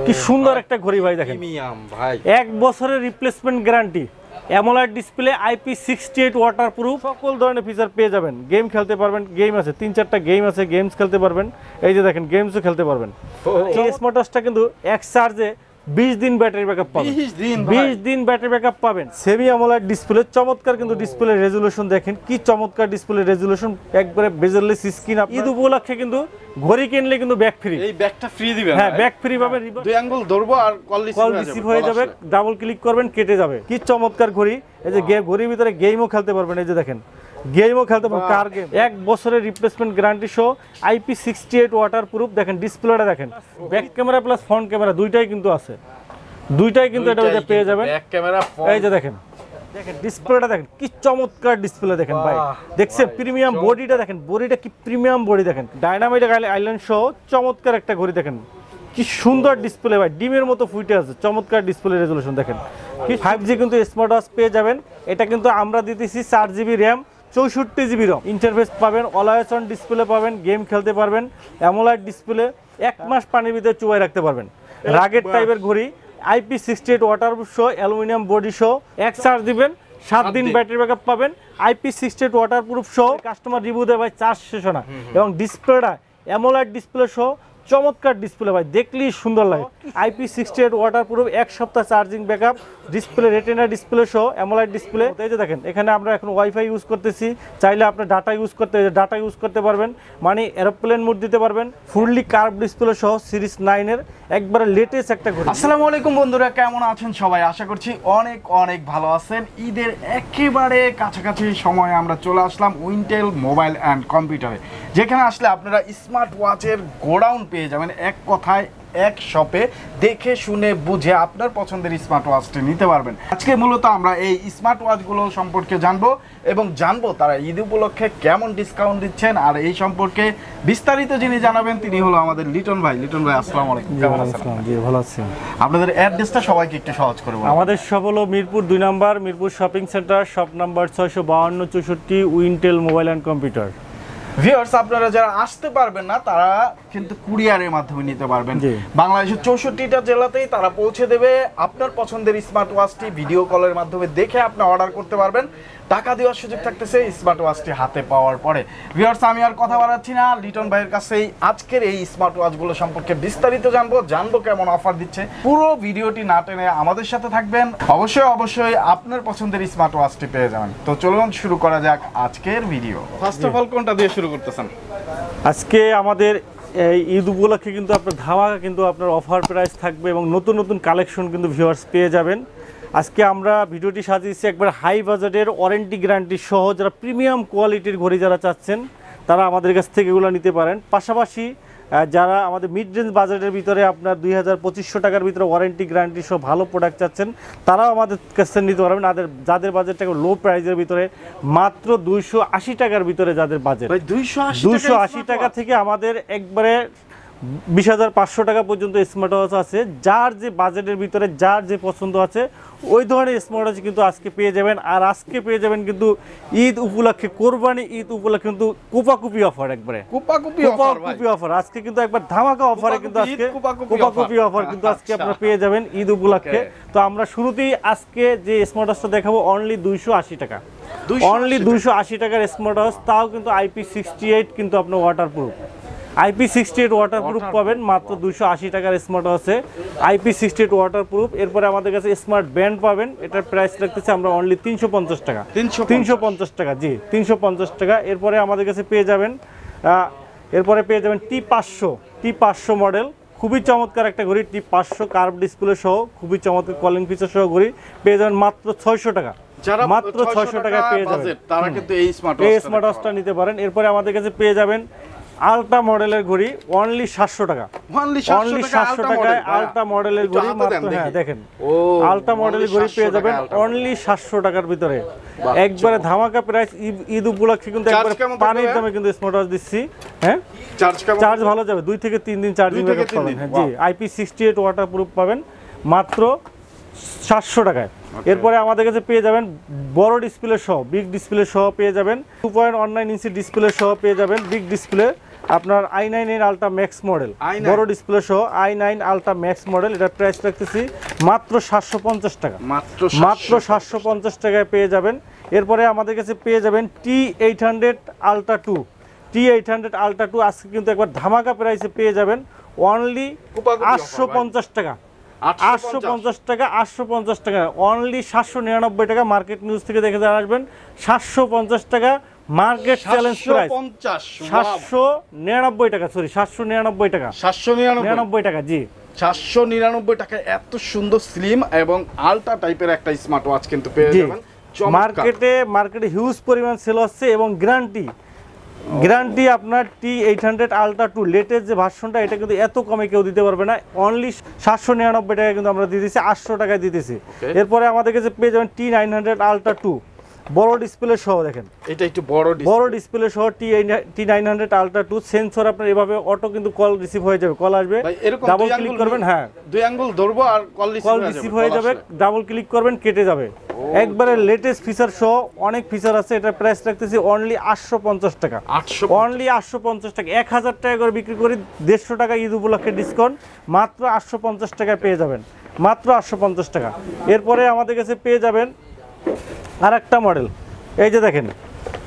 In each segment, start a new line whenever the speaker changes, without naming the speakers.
কি সুন্দর একটা ঘড়ি ভাই দেখেন,
প্রিমিয়াম ভাই,
1 বছরের replacement guarantee, AMOLED display, IP68 waterproof, সকল ধরনের ফিচার পেয়ে যাবেন। গেম খেলতে পারবেন, গেম আছে 3-4টা গেম আছে, গেমস খেলতে পারবেন। এই যে দেখেন গেমসও খেলতে পারবেন। এই স্মার্ট ওয়াচটা কিন্তু এক চার্জে 20 দিন ব্যাটারি ব্যাকআপ পাবেন। 20 দিন ব্যাটারি ব্যাকআপ পাবেন। সেমি অ্যামোলেড ডিসপ্লে, চমৎকার কিন্তু ডিসপ্লে রেজোলিউশন দেখেন, কি চমৎকার ডিসপ্লে রেজোলিউশন, একবারে বেজারলেস স্ক্রিন। ঈদ উপলক্ষে কিন্তু ঘড়ি কিনলে কিন্তু ব্যাক ফ্রি,
এই ব্যাকটা ফ্রি দিবেন।
হ্যাঁ ব্যাক ফ্রি পাবেন।
দুই আঙ্গুল ধরবো আর কল
রিসিভ হয়ে যাবে, ডাবল ক্লিক করবেন কেটে যাবে। কি চমৎকার ঘড়ি। এই যে ঘড়ির ভিতরে গেমও খেলতে পারবেন। এই যে দেখেন গেমও খেলতে পারবেন, কার গেম। 1 বছরের রিপ্লেসমেন্ট গ্যারান্টি সহ, IP68 ওয়াটারপ্রুফ। দেখেন ডিসপ্লেটা দেখেন, back camera plus front camera দুইটাই কিন্তু আছে, দুইটাই কিন্তু এটা পেয়ে যাবেন।
ব্যাক ক্যামেরা,
এই যে দেখেন দেখেন ডিসপ্লেটা দেখেন, কি চমৎকার ডিসপ্লে দেখেন ভাই। দেখছেন প্রিমিয়াম বডিটা দেখেন, বডিটা কি প্রিমিয়াম বডি দেখেন। ডায়নামাইট আইল্যান্ড সহ চমৎকার একটা ঘড়ি দেখেন, কি সুন্দর ডিসপ্লে ভাই, ডিমের মতো ফুটে আছে। চমৎকার ডিসপ্লে রেজোলিউশন দেখেন। কি 5G কিন্তু স্মার্ট ওয়াচ পেয়ে যাবেন। এটা কিন্তু আমরা দিতেছি 4GB র্যাম, 64GB রম। ইন্টারফেস পাবেন, অলওয়েজ অন ডিসপ্লে পাবেন, গেম খেলতে পারবেন। অ্যামোলেড ডিসপ্লে, 1 মাস পানির ভিতরে চুবাই রাখতে পারবেন। রাগেড টাইপের ঘড়ি, IP68 ওয়াটারপ্রুফ সহ, অ্যালুমিনিয়াম বডি সহ, 1 চার্জ দিবেন 7 দিন ব্যাটারি ব্যাকআপ পাবেন। IP68 ওয়াটারপ্রুফ সহ, কাস্টমার রিভিউ দেয় ভাই চার্জ শেষ হয় না। এবং ডিসপ্লেটা অ্যামোলেড ডিসপ্লে সহ, চমৎকার ডিসপ্লে ভাই, দেখলেই সুন্দর লাগে। IP68 ওয়াটারপ্রুফ, 1 সপ্তাহ charging backup, display retina display সহ, অ্যামোলেড ডিসপ্লে। এই যে দেখেন এখানে আমরা এখন ওয়াইফাই ইউজ করতেছি, চাইলে আপনি ডাটা ইউজ করতে পারবেন, মানে এরোপ্লেন মোড দিতে পারবেন। ফুললি কার্ভ ডিসপ্লে সহ সিরিজ 9 এর একবারে লেটেস্ট একটা ঘড়ি।
আসসালামু আলাইকুম বন্ধুরা, কেমন আছেন সবাই? আশা করছি অনেক অনেক ভালো আছেন। ঈদের একেবারে কাছাকাছি সময়ে আমরা চলে আসলাম উইন্টেল মোবাইল অ্যান্ড কম্পিউটারে, যেখানে আসলে আপনারা স্মার্ট ওয়াচের গোডাউন পেয়ে যাবেন। এক কথায় এক শপে দেখে শুনে বুঝে আপনার পছন্দের স্মার্ট ওয়াচটি নিতে পারবেন। আজকে মূলত আমরা এই স্মার্ট ওয়াচগুলো সম্পর্কে জানবো এবং জানবো তারা ঈদ উপলক্ষে কেমন ডিসকাউন্ট দিচ্ছেন। আর এই সম্পর্কে বিস্তারিত যিনি জানাবেন তিনি হলো আমাদের লিটন ভাই। লিটন ভাই আসসালামু আলাইকুম, কেমন আছেন?
জি ভালো আছি।
আপনাদের অ্যাড্রেসটা সবাইকে একটু সহজ করে বলুন।
আমাদের শপ হলো Mirpur 2 number, Mirpur shopping centre, shop number 65264, Wintel mobile and computer.
Viewers, আপনারা যারা আসতে পারবেন না তারা কিন্তু কুরিয়ারের মাধ্যমে নিতে পারবেন। বাংলাদেশের 64টা জেলাতেই তারা পৌঁছে দেবে। আপনার পছন্দের স্মার্ট ওয়াচটি ভিডিও কলের মাধ্যমে দেখে আপনি অর্ডার করতে পারবেন। টাকা দেওয়ার সুযোগ থাকতেছে স্মার্ট ওয়াচটি হাতে পাওয়ার পরে। ভিউয়ার্স, আমি আর কথা বাড়াচ্ছি না, লিটন ভাইয়ের কাছেই আজকের এই স্মার্ট ওয়াচগুলো সম্পর্কে বিস্তারিত জানবো কেমন অফার দিচ্ছে। পুরো ভিডিওটি না টেনে আমাদের সাথে থাকবেন, অবশ্যই আপনার পছন্দের স্মার্ট ওয়াচটি পেয়ে যাবেন। তো চলুন শুরু করা যাক আজকের ভিডিও। ফার্স্ট অফ অল কোনটা দিয়ে শুরু করতেছেন?
আজকে আমাদের এই ঈদ উপলক্ষে কিন্তু আপনার ধামাকা কিন্তু আপনার অফার প্রাইস থাকবে এবং নতুন নতুন কালেকশন কিন্তু ভিউয়ার্স পেয়ে যাবেন। আজকে আমরা ভিডিওটি সাজিয়েছি একবার হাই বাজেটের ওয়ারেন্টি গ্যারান্টি সহ। যারা প্রিমিয়াম কোয়ালিটির ঘড়ি যারা চাচ্ছেন তারা আমাদের কাছ থেকে এগুলো নিতে পারেন। পাশাপাশি যারা আমাদের মিড রেঞ্জ বাজেটের ভিতরে আপনার 2500 টাকার ভিতরে ওয়ারেন্টি গ্যারান্টি সহ ভালো প্রোডাক্ট চাচ্ছেন তারাও আমাদের কাছ থেকে নিতে পারবেন। যাদের বাজেটটা লো প্রাইসের ভিতরে, মাত্র 280 টাকার ভিতরে যাদের বাজেট, 280 টাকা থেকে আমাদের একবারে 20,500 টাকা পর্যন্ত স্মার্ট ওয়াচ আছে। যার যে বাজেটের ভিতরে যার যে পছন্দ আছে ওই ধরনের স্মার্ট ওয়াচ কিন্তু আজকে পেয়ে যাবেন। আর আজকে পেয়ে যাবেন কিন্তু ঈদ উপলক্ষে, কোরবানি ঈদ উপলক্ষে কিন্তু কোপাকুপি অফার, একবারে কোপাকুপি অফার। আজকে কিন্তু একবার ধামাকা অফারে কিন্তু আজকে কোপাকুপি অফার কিন্তু আজকে আপনারা পেয়ে যাবেন ঈদ উপলক্ষে। তো আমরা শুরুতেই আজকে যে স্মার্ট ওয়াচটা দেখাবো অনলি 280 টাকা, অনলি 280 টাকার স্মার্ট ওয়াচ, তাও কিন্তু IP68 কিন্তু আপনার ওয়াটারপ্রুফ। IP68 ওয়াটারপ্রুফ পাবেন মাত্র 280 টাকার স্মার্ট ওয়াচে, IP68 ওয়াটারপ্রুফ। এরপরে আমাদের কাছে স্মার্ট ব্যান্ড পাবেন, এটার প্রাইস রাখতেছে আমরা অনলি 350 টাকা, 350 টাকা, জি 350 টাকা। এরপরে আমাদের কাছে পেয়ে যাবেন T500 মডেল, খুবই চমৎকার একটা ঘড়ি। T500 কার্ভ ডিসপ্লে সহ, খুবই চমৎকার কলিং ফিচার সহ ঘড়ি পেয়ে যাবেন মাত্র 600 টাকা, মাত্র 600 টাকা পেয়ে যাবেন।
তারা কিন্তু এই স্মার্ট
ওয়াচটা নিতে পারেন। এরপরে আমাদের কাছে পেয়ে যাবেন আলট্রা মডেলের ঘড়ি অনলি 700 টাকা, অনলি 700 টাকায় আলট্রা মডেলের ঘড়ি মাত্র। হ্যাঁ দেখেন আলট্রা মডেলের ঘড়ি পেয়ে যাবেন অনলি 700 টাকার ভিতরে, একবারে ধামাকা প্রাইস। ঈদ উপলক্ষে কিন্তু একবারে পানির দামে কিন্তু স্মার্ট ওয়াচ দিচ্ছি। হ্যাঁ চার্জ ভালো যাবে, 2 থেকে 3 দিন চার্জিং ব্যাকআপ পাবেন। হ্যাঁ জি, IP68 ওয়াটারপ্রুফ পাবেন মাত্র 700 টাকায়। এরপরে আমাদের কাছে পেয়ে যাবেন বড় ডিসপ্লে সহ, বিগ ডিসপ্লে সহ পেয়ে যাবেন, 2.19 ইঞ্চি ডিসপ্লে সহ পেয়ে যাবেন বিগ ডিসপ্লে আপনার i9 এর আলট্রা ম্যাক্স মডেল, বড় ডিসপ্লে সহ i9 আলট্রা ম্যাক্স মডেল। এটার প্রাইস রাখতেছি মাত্র 750 টাকা, মাত্র 750 টাকায় পেয়ে যাবেন। এরপরে আমাদের কাছে পেয়ে যাবেন T800 আলট্রা 2, T800 আলট্রা 2 আজকে কিন্তু একবার ধামাকা প্রাইসে পেয়ে যাবেন অনলি 850 টাকা, 850 টাকা, 850 টাকা, অনলি 799 টাকা। মার্কেট নিউজ থেকে দেখে আসবেন 750 টাকা মার্কেট চ্যালেঞ্জ প্রাইস, 799 টাকা, সরি 799 টাকা, 799 টাকা, জি
799 টাকা। এত সুন্দর স্লিম এবং আলট্রা টাইপের একটা স্মার্ট ওয়াচ কিন্তু পেয়ে যাবেন।
মার্কেটে হিউজ পরিমাণ সেল হচ্ছে এবং গ্যারান্টি আপনার T800 আলট্রা 2 লেটেস্ট যে ভার্সনটা, এটা কিন্তু এত কমে কেউ দিতে পারবে না। অনলি 799 টাকা কিন্তু আমরা দিয়ে দিচ্ছি, 800 টাকায় দিতেছি। এরপরে আমাদের কাছে পেয়ে যাবেন T900 আলট্রা 2, বড় ডিসপ্লে সহ। দেখেন
এটা একটু বড় ডিসপ্লে
সহ T900 আলট্রা 2। সেন্সর আপনার এভাবে অটো কিন্তু কল রিসিভ হয়ে যাবে, কল আসবে, ডাবল ক্লিক করবেন, হ্যাঁ
দুই আঙ্গুল ধরবো আর কল
রিসিভ হয়ে যাবে, ডাবল ক্লিক করবেন কেটে যাবে। একবারে লেটেস্ট ফিচার সহ অনেক ফিচার আছে। এটা প্রাইস রাখতেছি অনলি 850 টাকা, অনলি 850 টাকা। 1000 টাকা করে বিক্রি করি, 150 টাকা ঈদ উপলক্ষে ডিসকাউন্ট, মাত্র 850 টাকায় পেয়ে যাবেন, মাত্র 850 টাকা। এরপরে আমাদের কাছে পেয়ে যাবেন আর একটা মডেল, এই যে দেখেন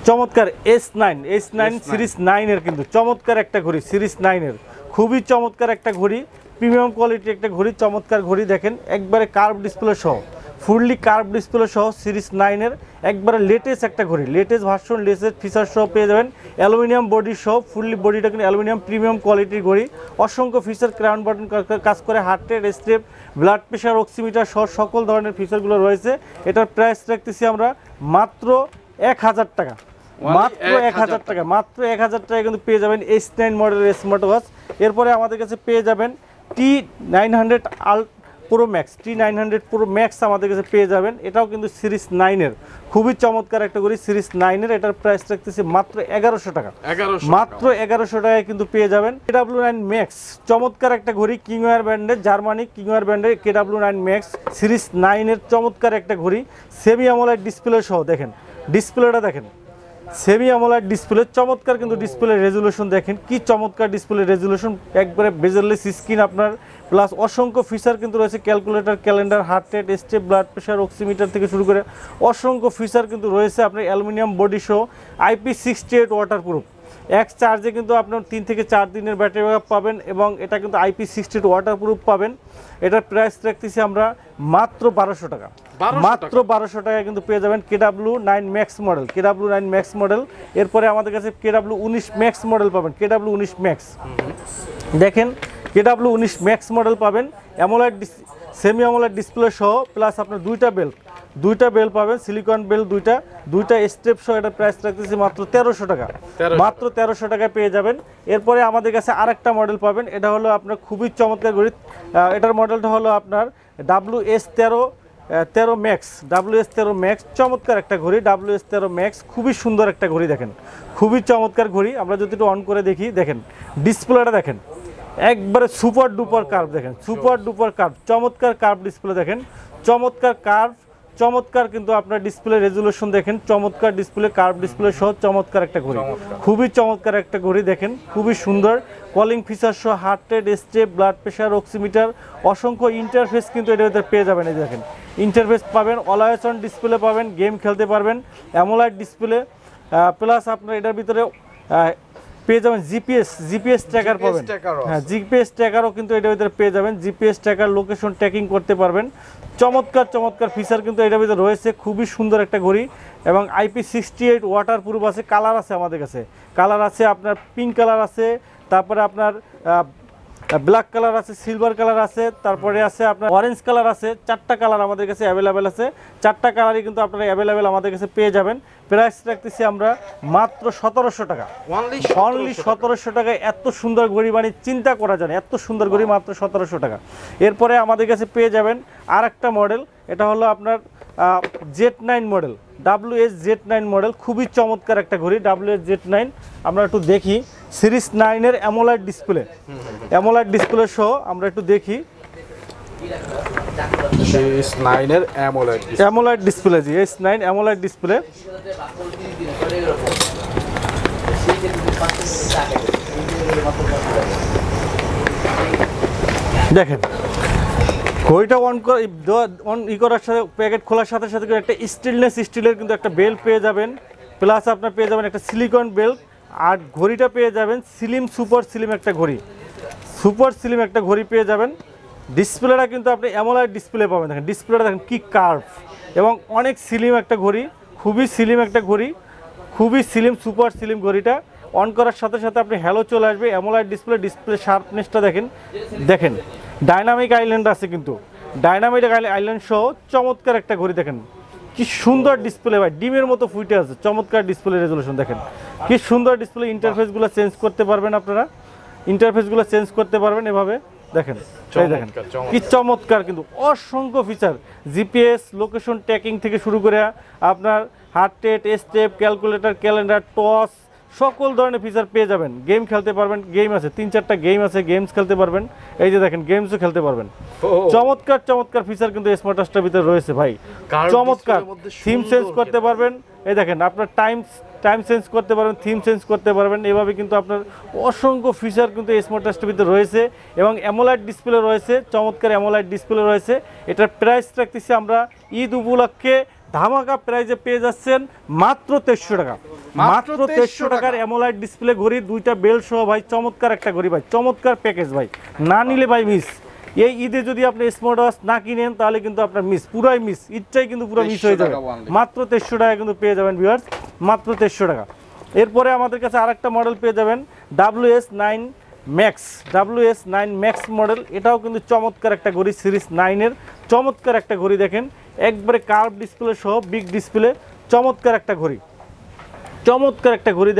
চমৎকার S9 সিরিজ 9 এর কিন্তু চমৎকার একটা ঘড়ি, সিরিজ 9 এর খুবই চমৎকার একটা ঘড়ি, প্রিমিয়াম কোয়ালিটি একটা ঘড়ি, চমৎকার ঘড়ি। দেখেন একবারে কার্ভ ডিসপ্লে সহ, ফুললি কার্ভ ডিসপ্লে সহ সিরিজ 9 এর একবারে লেটেস্ট একটা ঘড়ি, লেটেস্ট ভার্সন, লেটেস্ট ফিচার সহ পেয়ে যাবেন। অ্যালুমিনিয়াম বডি সহ, ফুললি বডিটা কিন্তু অ্যালুমিনিয়াম প্রিমিয়াম কোয়ালিটির ঘড়ি, অসংখ্য ফিচার, ক্রাউন বাটন কাজ করে, heart rate, step, blood pressure, oximeter সহ সকল ধরনের ফিচারগুলো রয়েছে। এটার প্রাইস রাখতেছি আমরা মাত্র 1000 টাকা, মাত্র 1000 টাকা, মাত্র 1000 টাকা কিন্তু পেয়ে যাবেন S9 মডেলের স্মার্ট ওয়াচ। এরপরে আমাদের কাছে পেয়ে যাবেন T900 T900 প্রো ম্যাক্স আমাদের কাছে পেয়ে যাবেন। এটাও কিন্তু সিরিজ 9 এর খুবই চমৎকার একটা ঘড়ি, সিরিজ 9 এর। এটার প্রাইস রাখতেছি মাত্র 1100 টাকা, মাত্র 1100 টাকায় কিন্তু পেয়ে যাবেন। KW9 ম্যাক্স চমৎকার একটা ঘড়ি, কিংওয়ার ব্র্যান্ডের, জার্মানি কিংওয়ার ব্র্যান্ডের KW9 ম্যাক্স সিরিজ 9 এর চমৎকার একটা ঘড়ি, সেমি অ্যামোলেড ডিসপ্লে সহ। দেখেন ডিসপ্লেটা দেখেন, সেমি অ্যামোলেড ডিসপ্লে, চমৎকার কিন্তু ডিসপ্লে রেজুলেশন দেখেন কি চমৎকার ডিসপ্লে রেজুলেশন, একবারে বেজারলেস স্ক্রিন আপনার, প্লাস অসংখ্য ফিচার কিন্তু রয়েছে, calculator, calendar, heart rate, step, blood pressure, oximeter থেকে শুরু করে অসংখ্য ফিচার কিন্তু রয়েছে। আপনার অ্যালুমিনিয়াম বডি সহ, IP68 ওয়াটারপ্রুফ, এক চার্জে কিন্তু আপনার 3 থেকে 4 দিনের ব্যাটারি ব্যাকআপ পাবেন এবং এটা কিন্তু IP68 ওয়াটারপ্রুফ পাবেন। এটার প্রাইস রাখতেছি আমরা মাত্র 1200 টাকা, মাত্র 1200 টাকায় কিন্তু পেয়ে যাবেন KW9 max model, KW9 max model. এরপরে আমাদের কাছে KW19 ম্যাক্স মডেল পাবেন, KW19 ম্যাক্স। দেখেন KW19 ম্যাক্স মডেল পাবেন, অ্যামোলেড সেমি অ্যামোলেড ডিসপ্লে সহ, প্লাস আপনার দুইটা বেল পাবেন, সিলিকন বেল দুইটা স্টেপ সহ। এটার প্রাইস রাখতেছি মাত্র 1300 টাকা, মাত্র 1300 টাকায় পেয়ে যাবেন। এরপরে আমাদের কাছে আরেকটা মডেল পাবেন, এটা হলো আপনার খুবই চমৎকার ঘড়ি। এটার মডেলটা হলো আপনার WS13 ম্যাক্স, WS13 ম্যাক্স, চমৎকার একটা ঘড়ি, WS13 ম্যাক্স খুবই সুন্দর একটা ঘড়ি। দেখেন খুবই চমৎকার ঘড়ি। আমরা যদি একটু অন করে দেখি, দেখেন ডিসপ্লেটা দেখেন একবারে সুপার ডুপার কার্ভ, দেখেন সুপার ডুপার কার্ভ, চমৎকার কার্ভ ডিসপ্লে, দেখেন চমৎকার কার্ভ, চমৎকার কিন্তু আপনার ডিসপ্লে রেজুলেশন দেখেন, চমৎকার ডিসপ্লে, কার্ভ ডিসপ্লে সহ চমৎকার একটা ঘড়ি, খুবই চমৎকার একটা ঘড়ি। দেখেন খুবই সুন্দর, কলিং ফিচার সহ, heart rate, step, blood pressure, oximeter, অসংখ্য ইন্টারফেস কিন্তু এটার ভিতরে পেয়ে যাবেন। এই দেখেন ইন্টারফেস পাবেন, অলওয়েজ অন ডিসপ্লে পাবেন, গেম খেলতে পারবেন, অ্যামোলেড ডিসপ্লে, প্লাস আপনার এটার ভিতরে পেয়ে যাবেন জিপিএস ট্র্যাকার পাবেন, হ্যাঁ জিপিএস ট্র্যাকারও কিন্তু এটার ভিতরে পেয়ে যাবেন, জিপিএস ট্র্যাকার, লোকেশন ট্র্যাকিং করতে পারবেন। চমৎকার ফিচার কিন্তু এটার ভিতরে রয়েছে, খুবই সুন্দর একটা ঘড়ি এবং IP68 ওয়াটারপ্রুফ আছে। কালার আছে আমাদের কাছে, কালার আছে আপনার পিঙ্ক কালার আছে, তারপরে আপনার ব্ল্যাক কালার আছে, সিলভার কালার আছে, তারপরে আছে আপনার অরেঞ্জ কালার আছে। 4টা কালার আমাদের কাছে অ্যাভেলেবেল আছে, 4টা কালারই কিন্তু আপনারা অ্যাভেলেবেল আমাদের কাছে পেয়ে যাবেন। প্রাইস রাখতেছি আমরা মাত্র 1700 টাকা, অনলি 1700 টাকায় এত সুন্দর ঘড়ি, মানে চিন্তা করা যায় না এত সুন্দর ঘড়ি, মাত্র 1700 টাকা। এরপরে আমাদের কাছে পেয়ে যাবেন আর একটা মডেল, এটা হলো আপনার Z9 মডেল, WS-Z9 মডেল, খুবই চমৎকার একটা ঘড়ি, WS-Z9। আমরা একটু দেখি সিরিজ 9 এর অ্যামোলেড ডিসপ্লে সহ আমরা একটু দেখি।
সিরিজ 9 এর
অ্যামোলেড ডিসপ্লে, জি S9 অ্যামোলেড ডিসপ্লে। দেখেন ঘড়িটা অন করার সাথে প্যাকেট খোলার সাথে সাথে একটা স্টিলের কিন্তু একটা বেল্ট পেয়ে যাবেন, প্লাস আপনার পেয়ে যাবেন একটা সিলিকন বেল্ট, আর ঘড়িটা পেয়ে যাবেন সুপার স্লিম একটা ঘড়ি পেয়ে যাবেন। ডিসপ্লেটা কিন্তু আপনি অ্যামোলেড ডিসপ্লে পাবেন, দেখেন ডিসপ্লেটা দেখেন কি কার্ভ এবং অনেক স্লিম একটা ঘড়ি, খুবই স্লিম একটা ঘড়ি, খুবই সুপার স্লিম ঘড়িটা অন করার সাথে সাথে আপনি হ্যালো চলে আসবে। অ্যামোলেড ডিসপ্লে শার্পনেসটা দেখেন ডাইনামিক আইল্যান্ড আছে, কিন্তু ডাইনামিক আইল্যান্ড সহ চমৎকার একটা ঘড়ি। দেখেন কি সুন্দর ডিসপ্লে ভাই, ডিমের মতো ফুটে আছে, চমৎকার ডিসপ্লে রেজলিউশন। দেখেন কি সুন্দর ডিসপ্লে, ইন্টারফেসগুলো চেঞ্জ করতে পারবেন আপনারা, এভাবে দেখেন, এই দেখেন কি চমৎকার, কিন্তু অসংখ্য ফিচার, জিপিএস লোকেশন ট্র্যাকিং থেকে শুরু করে আপনার heart rate, step, calculator, calendar, toss, সকল ধরনের ফিচার পেয়ে যাবেন। গেম খেলতে পারবেন, গেম আছে 3-4টা গেম আছে, গেমস খেলতে পারবেন। এই যে দেখেন গেমসও খেলতে পারবেন। চমৎকার ফিচার কিন্তু স্মার্ট ওয়াচটার ভিতরে রয়েছে ভাই, চমৎকার। থিম চেঞ্জ করতে পারবেন, এই দেখেন আপনার টাইম চেঞ্জ করতে পারবেন, থিম চেঞ্জ করতে পারবেন, এভাবে কিন্তু আপনার অসংখ্য ফিচার কিন্তু স্মার্ট ওয়াচটার ভিতরে রয়েছে এবং অ্যামোলেড ডিসপ্লে রয়েছে, চমৎকার অ্যামোলেড ডিসপ্লে রয়েছে। এটার প্রাইস রাখতেছি আমরা ঈদ উপলক্ষে ধামাকা প্রাইজে পেয়ে যাচ্ছেন মাত্র 2300 টাকা, মাত্র 2300 টাকার অ্যামোলেড ডিসপ্লে ঘড়ি, 2টা বেল্ট সহ ভাই, চমৎকার একটা ঘড়ি ভাই, চমৎকার প্যাকেজ ভাই, না নিলে ভাই মিস। এই ঈদে যদি আপনি স্মার্ট ওয়াচ না কিনেন তাহলে কিন্তু আপনার পুরাই মিস, ঈদটাই কিন্তু পুরো মিস হয়ে যাবে। মাত্র 2300 টাকা কিন্তু পেয়ে যাবেন ভিউয়ার্স, মাত্র 2300 টাকা। এরপরে আমাদের কাছে আরেকটা মডেল পেয়ে যাবেন WS9 Max মডেল, এটাও কিন্তু চমৎকার একটা ঘড়ি, সিরিজ 9-এর চমৎকার একটা ঘড়ি। দেখেন একবারে কার্ভ ডিসপ্লে সহ বিগ ডিসপ্লে, চমৎকার একটা ঘড়ি।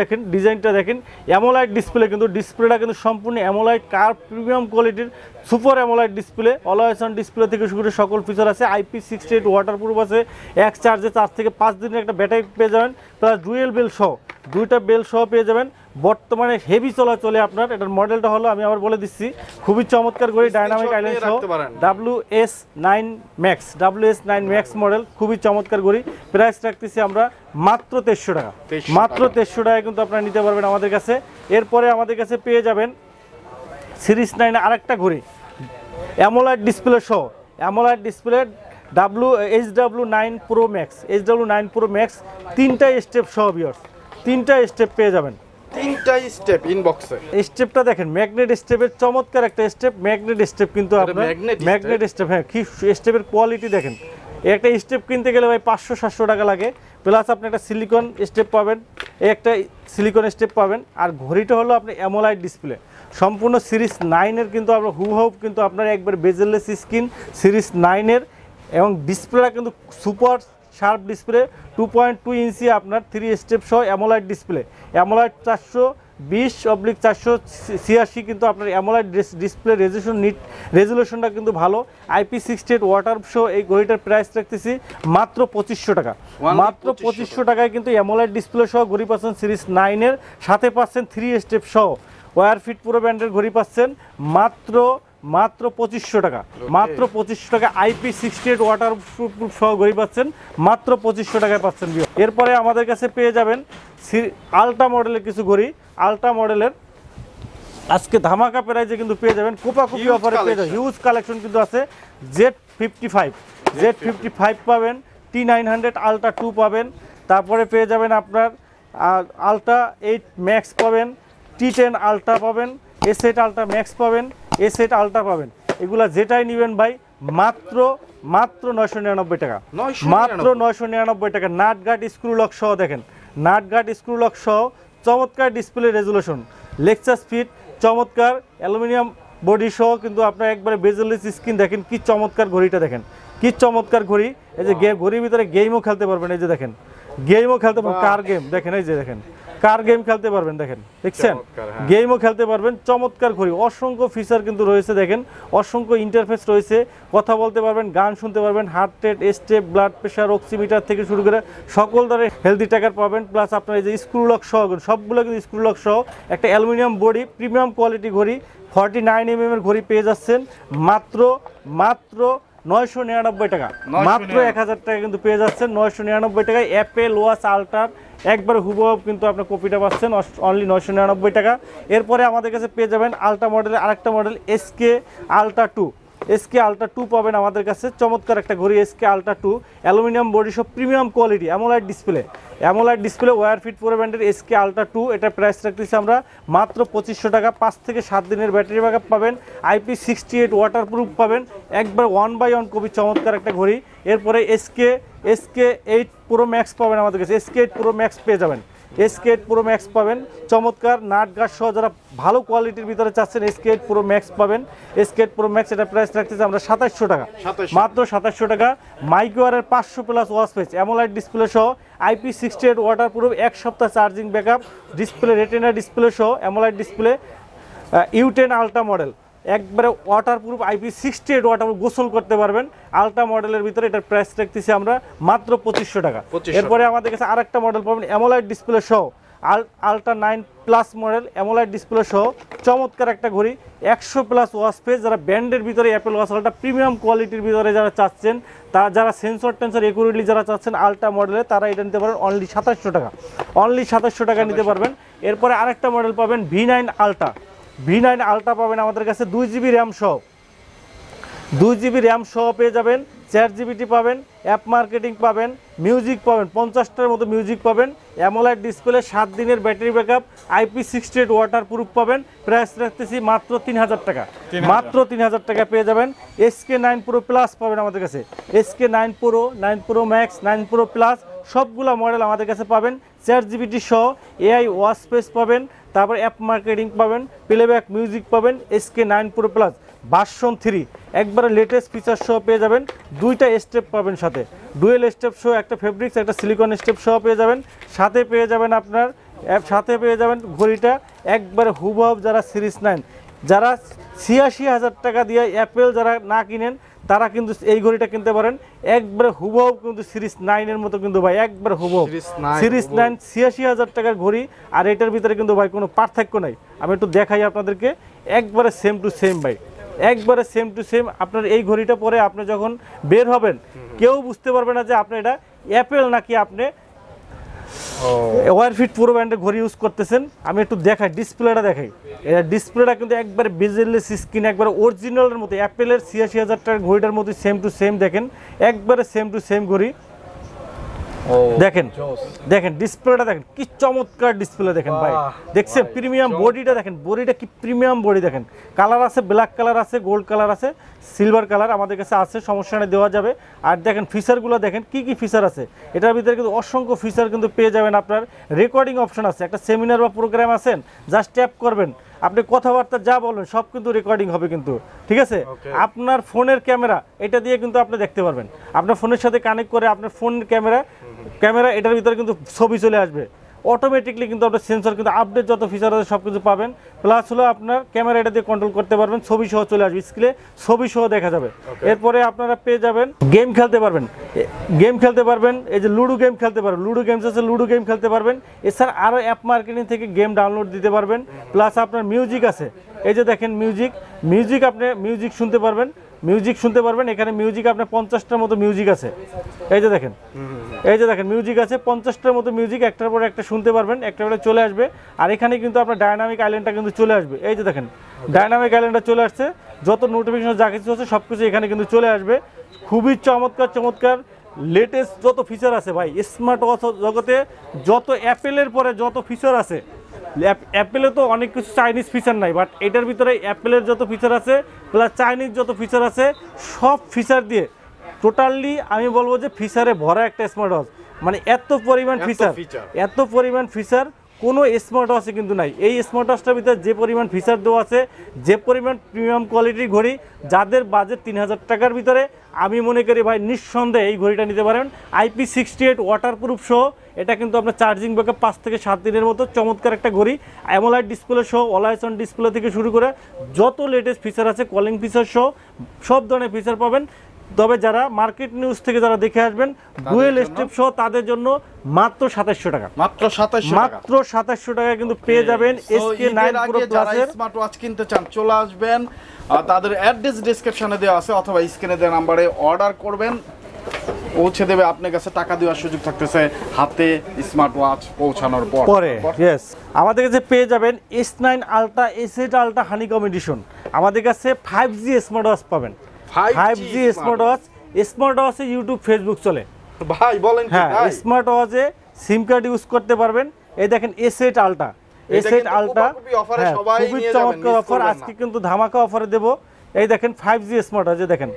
দেখেন ডিজাইনটা দেখেন, অ্যামোলাইট ডিসপ্লে, কিন্তু ডিসপ্লেটা কিন্তু সম্পূর্ণ অ্যামোলাইট কার্ভ প্রিমিয়াম কোয়ালিটির super অ্যামোলাইট display, always on display থেকে শুরু করে সকল ফিচার আছে। IP68 ওয়াটারপ্রুফ আছে, এক চার্জে 4 থেকে 5 দিনের একটা ব্যাটারি পেয়ে যাবেন, প্লাস ডুয়েল বেল সহ, 2টা বেল সহ পেয়ে যাবেন। বর্তমানে হেভি চলাচলে আপনার এটার মডেলটা হলো, আমি আবার বলে দিচ্ছি, খুবই চমৎকার ঘড়ি, ডাইনামিক আইল্যান্ড সহ WS9 Max মডেল, খুবই চমৎকার ঘড়ি। প্রাইস রাখতেছি আমরা মাত্র 2300 টাকা, মাত্র 2300 টাকায় কিন্তু আপনারা নিতে পারবেন আমাদের কাছে। এরপরে আমাদের কাছে পেয়ে যাবেন সিরিজ 9 আরেকটা ঘড়ি, অ্যামোলেড ডিসপ্লে সহ, AMOLED display HW9 Pro Max, 3টা স্টেপ সহ ভিউয়ার্স, 3টা স্টেপ পেয়ে যাবেন,
3টা স্টেপ ইনবক্সে।
স্টেপটা দেখেন ম্যাগনেট স্টেপের চমৎকার একটা স্টেপ, ম্যাগনেট স্টেপ কিন্তু আপনার ম্যাগনেট স্টেপ, হ্যাঁ কি স্টেপের কোয়ালিটি দেখেন। একটা স্টেপ কিনতে গেলে ভাই 500-700 টাকা লাগে, প্লাস আপনি একটা সিলিকন স্টেপ পাবেন, আর ঘড়িটা হলো আপনি অ্যামোলাইট ডিসপ্লে, সম্পূর্ণ সিরিজ 9-এর কিন্তু আপনার হুবহু কিন্তু আপনার একবার বেজেললেস স্ক্রিন সিরিজ 9-এর, এবং ডিসপ্লেটা কিন্তু সুপার শার্প ডিসপ্লে, 2.2 ইঞ্চি আপনার 3 স্টেপ সহ অ্যামোলাইট ডিসপ্লে, অ্যামোলাইট 420/486 কিন্তু আপনার অ্যামোলাইট ডিসপ্লে রেজলিউশনটা কিন্তু ভালো। IP68 ওয়াটার সহ এই ঘড়িটার প্রাইস রাখতেছি মাত্র 2500 টাকা, মাত্র 2500 টাকায় কিন্তু অ্যামোলাইট ডিসপ্লে সহ ঘড়ি পাচ্ছেন সিরিজ 9-এর, সাথে পাচ্ছেন 3 স্টেপ সহ ওয়্যার ফিট পুরো ব্র্যান্ডের ঘড়ি পাচ্ছেন মাত্র 2500 টাকা, মাত্র 2500 টাকা। IP68 ওয়াটারপ্রুফ সহ ঘড়ি পাচ্ছেন মাত্র 2500 টাকায় পাচ্ছেন। এরপরে আমাদের কাছে পেয়ে যাবেন আলট্রা মডেলের কিছু ঘড়ি, আলট্রা মডেলের আজকে ধামাকা প্রাইজে কিন্তু পেয়ে যাবেন, কোপাকুপি অফারে পেয়ে যাবেন, হিউজ কালেকশন কিন্তু আছে। Z55 পাবেন, T900 আলট্রা 2 পাবেন, তারপরে পেয়ে যাবেন আপনার আলট্রা 8 ম্যাক্স পাবেন, T10 আলট্রা পাবেন, S8 আলট্রা ম্যাক্স পাবেন, S8 আলট্রা পাবেন। এগুলা যেটাই নেবেন ভাই মাত্র 999 টাকা, মাত্র 999 টাকা। নাট গার্ড স্ক্রু লক সহ, দেখেন নাট গার্ড স্ক্রু লক সহ চমৎকার ডিসপ্লে রেজলিউশন, লেক্সাস ফিট, চমৎকার অ্যালুমিনিয়াম বডি সহ কিন্তু আপনার একবারে বেজেললেস স্ক্রিন। দেখেন কি চমৎকার ঘড়িটা, দেখেন কি চমৎকার ঘড়ি। এই যে ঘড়ির ভিতরে গেমও খেলতে পারবেন, এই যে দেখেন গেমও খেলতে পারবেন, কার গেম দেখেন, এই যে দেখেন কার গেম খেলতে পারবেন, দেখেন দেখছেন গেমও খেলতে পারবেন, চমৎকার ঘড়ি। অসংখ্য ফিচার কিন্তু রয়েছে, দেখেন অসংখ্য ইন্টারফেস রয়েছে, কথা বলতে পারবেন, গান শুনতে পারবেন, heart rate, step, blood pressure, oximeter থেকে শুরু করে সকল ধরনের হেলদি ট্র্যাকার পাবেন। প্লাস আপনার এই যে স্ক্রু লক সহ, সবগুলো কিন্তু স্ক্রু লক সহ একটা অ্যালুমিনিয়াম বডি প্রিমিয়াম কোয়ালিটি ঘড়ি, 49 mm এর ঘড়ি পেয়ে যাচ্ছেন মাত্র 999 টাকা, মাত্র 1000 টাকা কিন্তু পেয়ে যাচ্ছেন 999 টাকায়। অ্যাপেল ওয়াচ আলট্রার একবার হুবহু কিন্তু আপনার কপিটা পাচ্ছেন অনলি 999 টাকা। এরপরে আমাদের কাছে পেয়ে যাবেন আলট্রা মডেলের আরেকটা model SK ultra 2। SK ultra 2 পাবেন আমাদের কাছে, চমৎকার একটা ঘড়ি এসকে আলট্রা 2, অ্যালুমিনিয়াম বডি সব premium quality, AMOLED display wear fit 4 ব্যান্ডের এসকে আলট্রা 2। এটা প্রাইস রাখতেছি আমরা মাত্র 2500 টাকা। 5 থেকে 7 দিনের ব্যাটারি ব্যাকআপ পাবেন, IP68 ওয়াটারপ্রুফ পাবেন, একবার 1/1 কপি, চমৎকার একটা ঘড়ি। এরপরে এসকে 8 প্রো ম্যাক্স পাবেন আমাদের কাছে, এসকে 8 প্রো ম্যাক্স পেয়ে যাবেন, এসকে 8 প্রো ম্যাক্স পাবেন, চমৎকার নাট গাছ সহ যারা ভালো কোয়ালিটির ভিতরে চাচ্ছেন এসকে 8 প্রো ম্যাক্স পাবেন, এসকে 8 প্রো ম্যাক্স। এটা প্রাইস রাখতেছি আমরা 2700 টাকা, মাত্র 2700 টাকা। মাইক্রোয়ারের 500+ ওয়াচ পেজ, অ্যামোলাইট ডিসপ্লে সহ, IP68 ওয়াটারপ্রুফ, 1 সপ্তাহ charging backup, display retina display সহ, AMOLED display, U10 ultra model, একবারে ওয়াটারপ্রুফ, IP68 ওয়াটারপ্রুফ, গোসল করতে পারবেন আলট্রা মডেলের ভিতরে। এটার প্রাইস রাখতেছি আমরা মাত্র 2500 টাকা। এরপরে আমাদের কাছে আরেকটা মডেল পাবেন অ্যামোলাইট ডিসপ্লে সহ, আলট্রা 9+ মডেল, অ্যামোলাইট ডিসপ্লে সহ, চমৎকার একটা ঘড়ি, 100+ ওয়াচ পেজ। যারা ব্র্যান্ডের ভিতরে অ্যাপেল ওয়াচ আলট্রা প্রিমিয়াম কোয়ালিটির ভিতরে যারা চাচ্ছেন, তারা যারা সেন্সর টেন্সর একুরেটলি যারা চাচ্ছেন আলট্রা মডেলে, তারা এটা নিতে পারেন অনলি 2700 টাকা, অনলি 2700 টাকা নিতে পারবেন। এরপরে আরেকটা মডেল পাবেন V9 আলট্রা, V9 আলট্রা পাবেন আমাদের কাছে 2GB র্যাম সহ, 2GB র্যাম সহ পেয়ে যাবেন, 4GB পাবেন, অ্যাপ মার্কেটিং পাবেন, মিউজিক পাবেন, 50টার মতো মিউজিক পাবেন, অ্যামোলাইট ডিসপ্লে, 7 দিনের ব্যাটারি ব্যাকআপ, IP68 ওয়াটারপ্রুফ পাবেন। প্রাইস রাখতেছি মাত্র 3000 টাকা, মাত্র 3000 টাকা পেয়ে যাবেন। SK9 প্রো প্লাস পাবেন আমাদের কাছে, SK9 pro, 9 pro max, 9 pro plus, সবগুলা মডেল আমাদের কাছে পাবেন, 4GB সহ, AI ওয়াচ স্পেস পাবেন, তারপর অ্যাপ মার্কেটিং পাবেন, প্লেব্যাক মিউজিক পাবেন, SK9 প্রো প্লাস ভার্সন 3, একবারে লেটেস্ট ফিচার সহ পেয়ে যাবেন। 2টা স্টেপ পাবেন সাথে, ডুয়েল স্টেপ সহ, একটা ফেব্রিক্স একটা সিলিকন স্টেপ সহ পেয়ে যাবেন। সাথে পেয়ে যাবেন আপনার ঘড়িটা একবারে হুবহু, যারা সিরিজ 9, যারা 86,000 টাকা দিয়ে অ্যাপেল যারা না কিনেন, তারা কিন্তু এই ঘড়িটা কিনতে পারেন, একবারে হুবহু কিন্তু সিরিজ 9 এর মতো কিন্তু ভাই, একবারে হুবহু সিরিজ 9, 86,000 টাকার ঘড়ি। আর এটার ভিতরে কিন্তু ভাই কোনো পার্থক্য নাই, আমি একটু দেখাই আপনাদেরকে, একবারে সেম টু সেম ভাই, একবারে সেম টু সেম। আপনার এই ঘড়িটা পরে আপনি যখন বের হবেন, কেউ বুঝতে পারবে না যে আপনি এটা অ্যাপেল নাকি আপনি ওয়্যার ফিট 4 ব্যান্ডের ঘড়ি ইউজ করতেছেন। আমি একটু দেখাই, ডিসপ্লেটা দেখাই, এটা ডিসপ্লেটা কিন্তু একবার বেজেলেস স্ক্রিন, একবার অরিজিনালের মতো, অ্যাপেলের 86,000 টাকার ঘড়িটার মতো সেম টু সেম, দেখেন একবারে সেম টু সেম ঘড়ি। দেখেন দেখেন ডিসপ্লেটা দেখেন কি চমৎকার ডিসপ্লে, দেখেন ভাই, দেখছেন প্রিমিয়াম বডিটা, দেখেন বডিটা কি প্রিমিয়াম বডি, দেখেন কালার আছে, ব্ল্যাক কালার আছে, গোল্ড কালার আছে, সিলভার কালার আমাদের কাছে আছে, সমস্যা নেই, দেওয়া যাবে। আর দেখেন ফিচারগুলো দেখেন কি কি ফিচার আছে, এটার ভিতরে কিন্তু অসংখ্য ফিচার কিন্তু পেয়ে যাবেন। আপনার রেকর্ডিং অপশন আছে, একটা সেমিনার বা প্রোগ্রাম আছেন, জাস্ট ট্যাপ করবেন, আপনি কথাবার্তা যা বলবেন সব কিন্তু রেকর্ডিং হবে কিন্তু, ঠিক আছে। আপনার ফোনের ক্যামেরা এটা দিয়ে কিন্তু আপনি দেখতে পারবেন, আপনার ফোনের সাথে কানেক্ট করে আপনার ফোনের ক্যামেরা এটার ভিতরে কিন্তু ছবি চলে আসবে অটোমেটিকলি, কিন্তু আপনার সেন্সর কিন্তু আপডেট যত ফিচার আছে সব কিছু পাবেন। প্লাস হলো আপনার ক্যামেরা এটা দিয়ে কন্ট্রোল করতে পারবেন, ছবি সহ চলে আসবে স্ক্রিনে, ছবি সহ দেখা যাবে। এরপরে আপনারা পেয়ে যাবেন গেম খেলতে পারবেন, এই যে লুডো গেম খেলতে পারবেন, লুডো গেমস আছে, লুডো গেম খেলতে পারবেন। এছাড়া আরও অ্যাপ মার্কেটিং থেকে গেম ডাউনলোড দিতে পারবেন। প্লাস আপনার মিউজিক আছে, এই যে দেখেন মিউজিক আপনি মিউজিক শুনতে পারবেন, এখানে মিউজিক আপনার 50টার মতো মিউজিক আছে, এই যে দেখেন মিউজিক আছে 50টার মতো মিউজিক, একটার পর একটা শুনতে পারবেন, একটা করে চলে আসবে। আর এখানে কিন্তু আপনার ডায়নামিক আইল্যান্ডটা কিন্তু চলে আসবে, এই যে দেখেন ডায়নামিক আইল্যান্ডটা চলে আসছে, যত নোটিফিকেশন যা কিছু আছে সব কিছু এখানে কিন্তু চলে আসবে। খুবই চমৎকার লেটেস্ট যত ফিচার আছে ভাই, স্মার্ট ওয়াচ জগতে যত অ্যাপেলের পরে যত ফিচার আছে, অ্যাপেলে তো অনেক কিছু চাইনিজ ফিচার নাই, বাট এটার ভিতরে অ্যাপেলের যত ফিচার আছে প্লাস চাইনিজ যত ফিচার আছে, সব ফিচার দিয়ে টোটালি আমি বলবো যে ফিচারে ভরা একটা স্মার্ট ওয়াচ। মানে এত পরিমাণ ফিচার কোনো স্মার্ট ওয়াচে কিন্তু নাই। এই স্মার্ট ওয়াচটার ভিতরে যে পরিমাণ ফিচার দেওয়া আছে, যে পরিমাণ প্রিমিয়াম কোয়ালিটির ঘড়ি, যাদের বাজেট 3000 টাকার ভিতরে, আমি মনে করি ভাই নিঃসন্দেহে এই ঘড়িটা নিতে পারেন। IP68 ওয়াটারপ্রুফ সহ, এটা কিন্তু আপনার চার্জিং ব্যাকআপ 5 থেকে 7 দিনের মতো, চমৎকার একটা ঘড়ি। অ্যামোলাইট ডিসপ্লে সহ, অলওয়েজ অন ডিসপ্লে থেকে শুরু করে যত লেটেস্ট ফিচার আছে, কলিং ফিচার সহ সব ধরনের ফিচার পাবেন। তবে যারা মার্কেট নিউজ থেকে যারা দেখে আসবেন ডুয়েল স্টেপ সহ, তাদের জন্য মাত্র 2700 টাকা, মাত্র 2700 টাকা কিন্তু পেয়ে যাবেন SK9 প্রো প্লাসের
স্মার্ট ওয়াচ কিনতে চান, চলে আসবেন, তাদের অ্যাড্রেস ডেসক্রিপশনে দেওয়া আছে, অথবা স্ক্রিনে দেওয়া নম্বরে অর্ডার করবেন। পৌঁছে দেবে আপনার কাছে, টাকা দেওয়ার সুযোগ থাকতেছে হাতে স্মার্ট ওয়াচ পৌঁছানোর
পরে। ইয়েস, আমাদের কাছে পেয়ে যাবেন S9 ultra, S8 ultra honeycomb addition. আমাদের কাছে 5G স্মার্ট ওয়াচ পাবেন। 5G smart watch. স্মার্ট ওয়াচে ইউটিউব ফেসবুক চলে
ভাই, বলেন কি
হ্যাঁ,
ভাই?
স্মার্ট ওয়াচে সিম কার্ড ইউজ করতে পারবেন। এই দেখেন S8 আলট্রা, S8 আলট্রা খুবই চমৎকার অফার। আজকে কিন্তু ধামাকা অফারে দেব। এই দেখেন 5G স্মার্ট ওয়াচ, দেখেন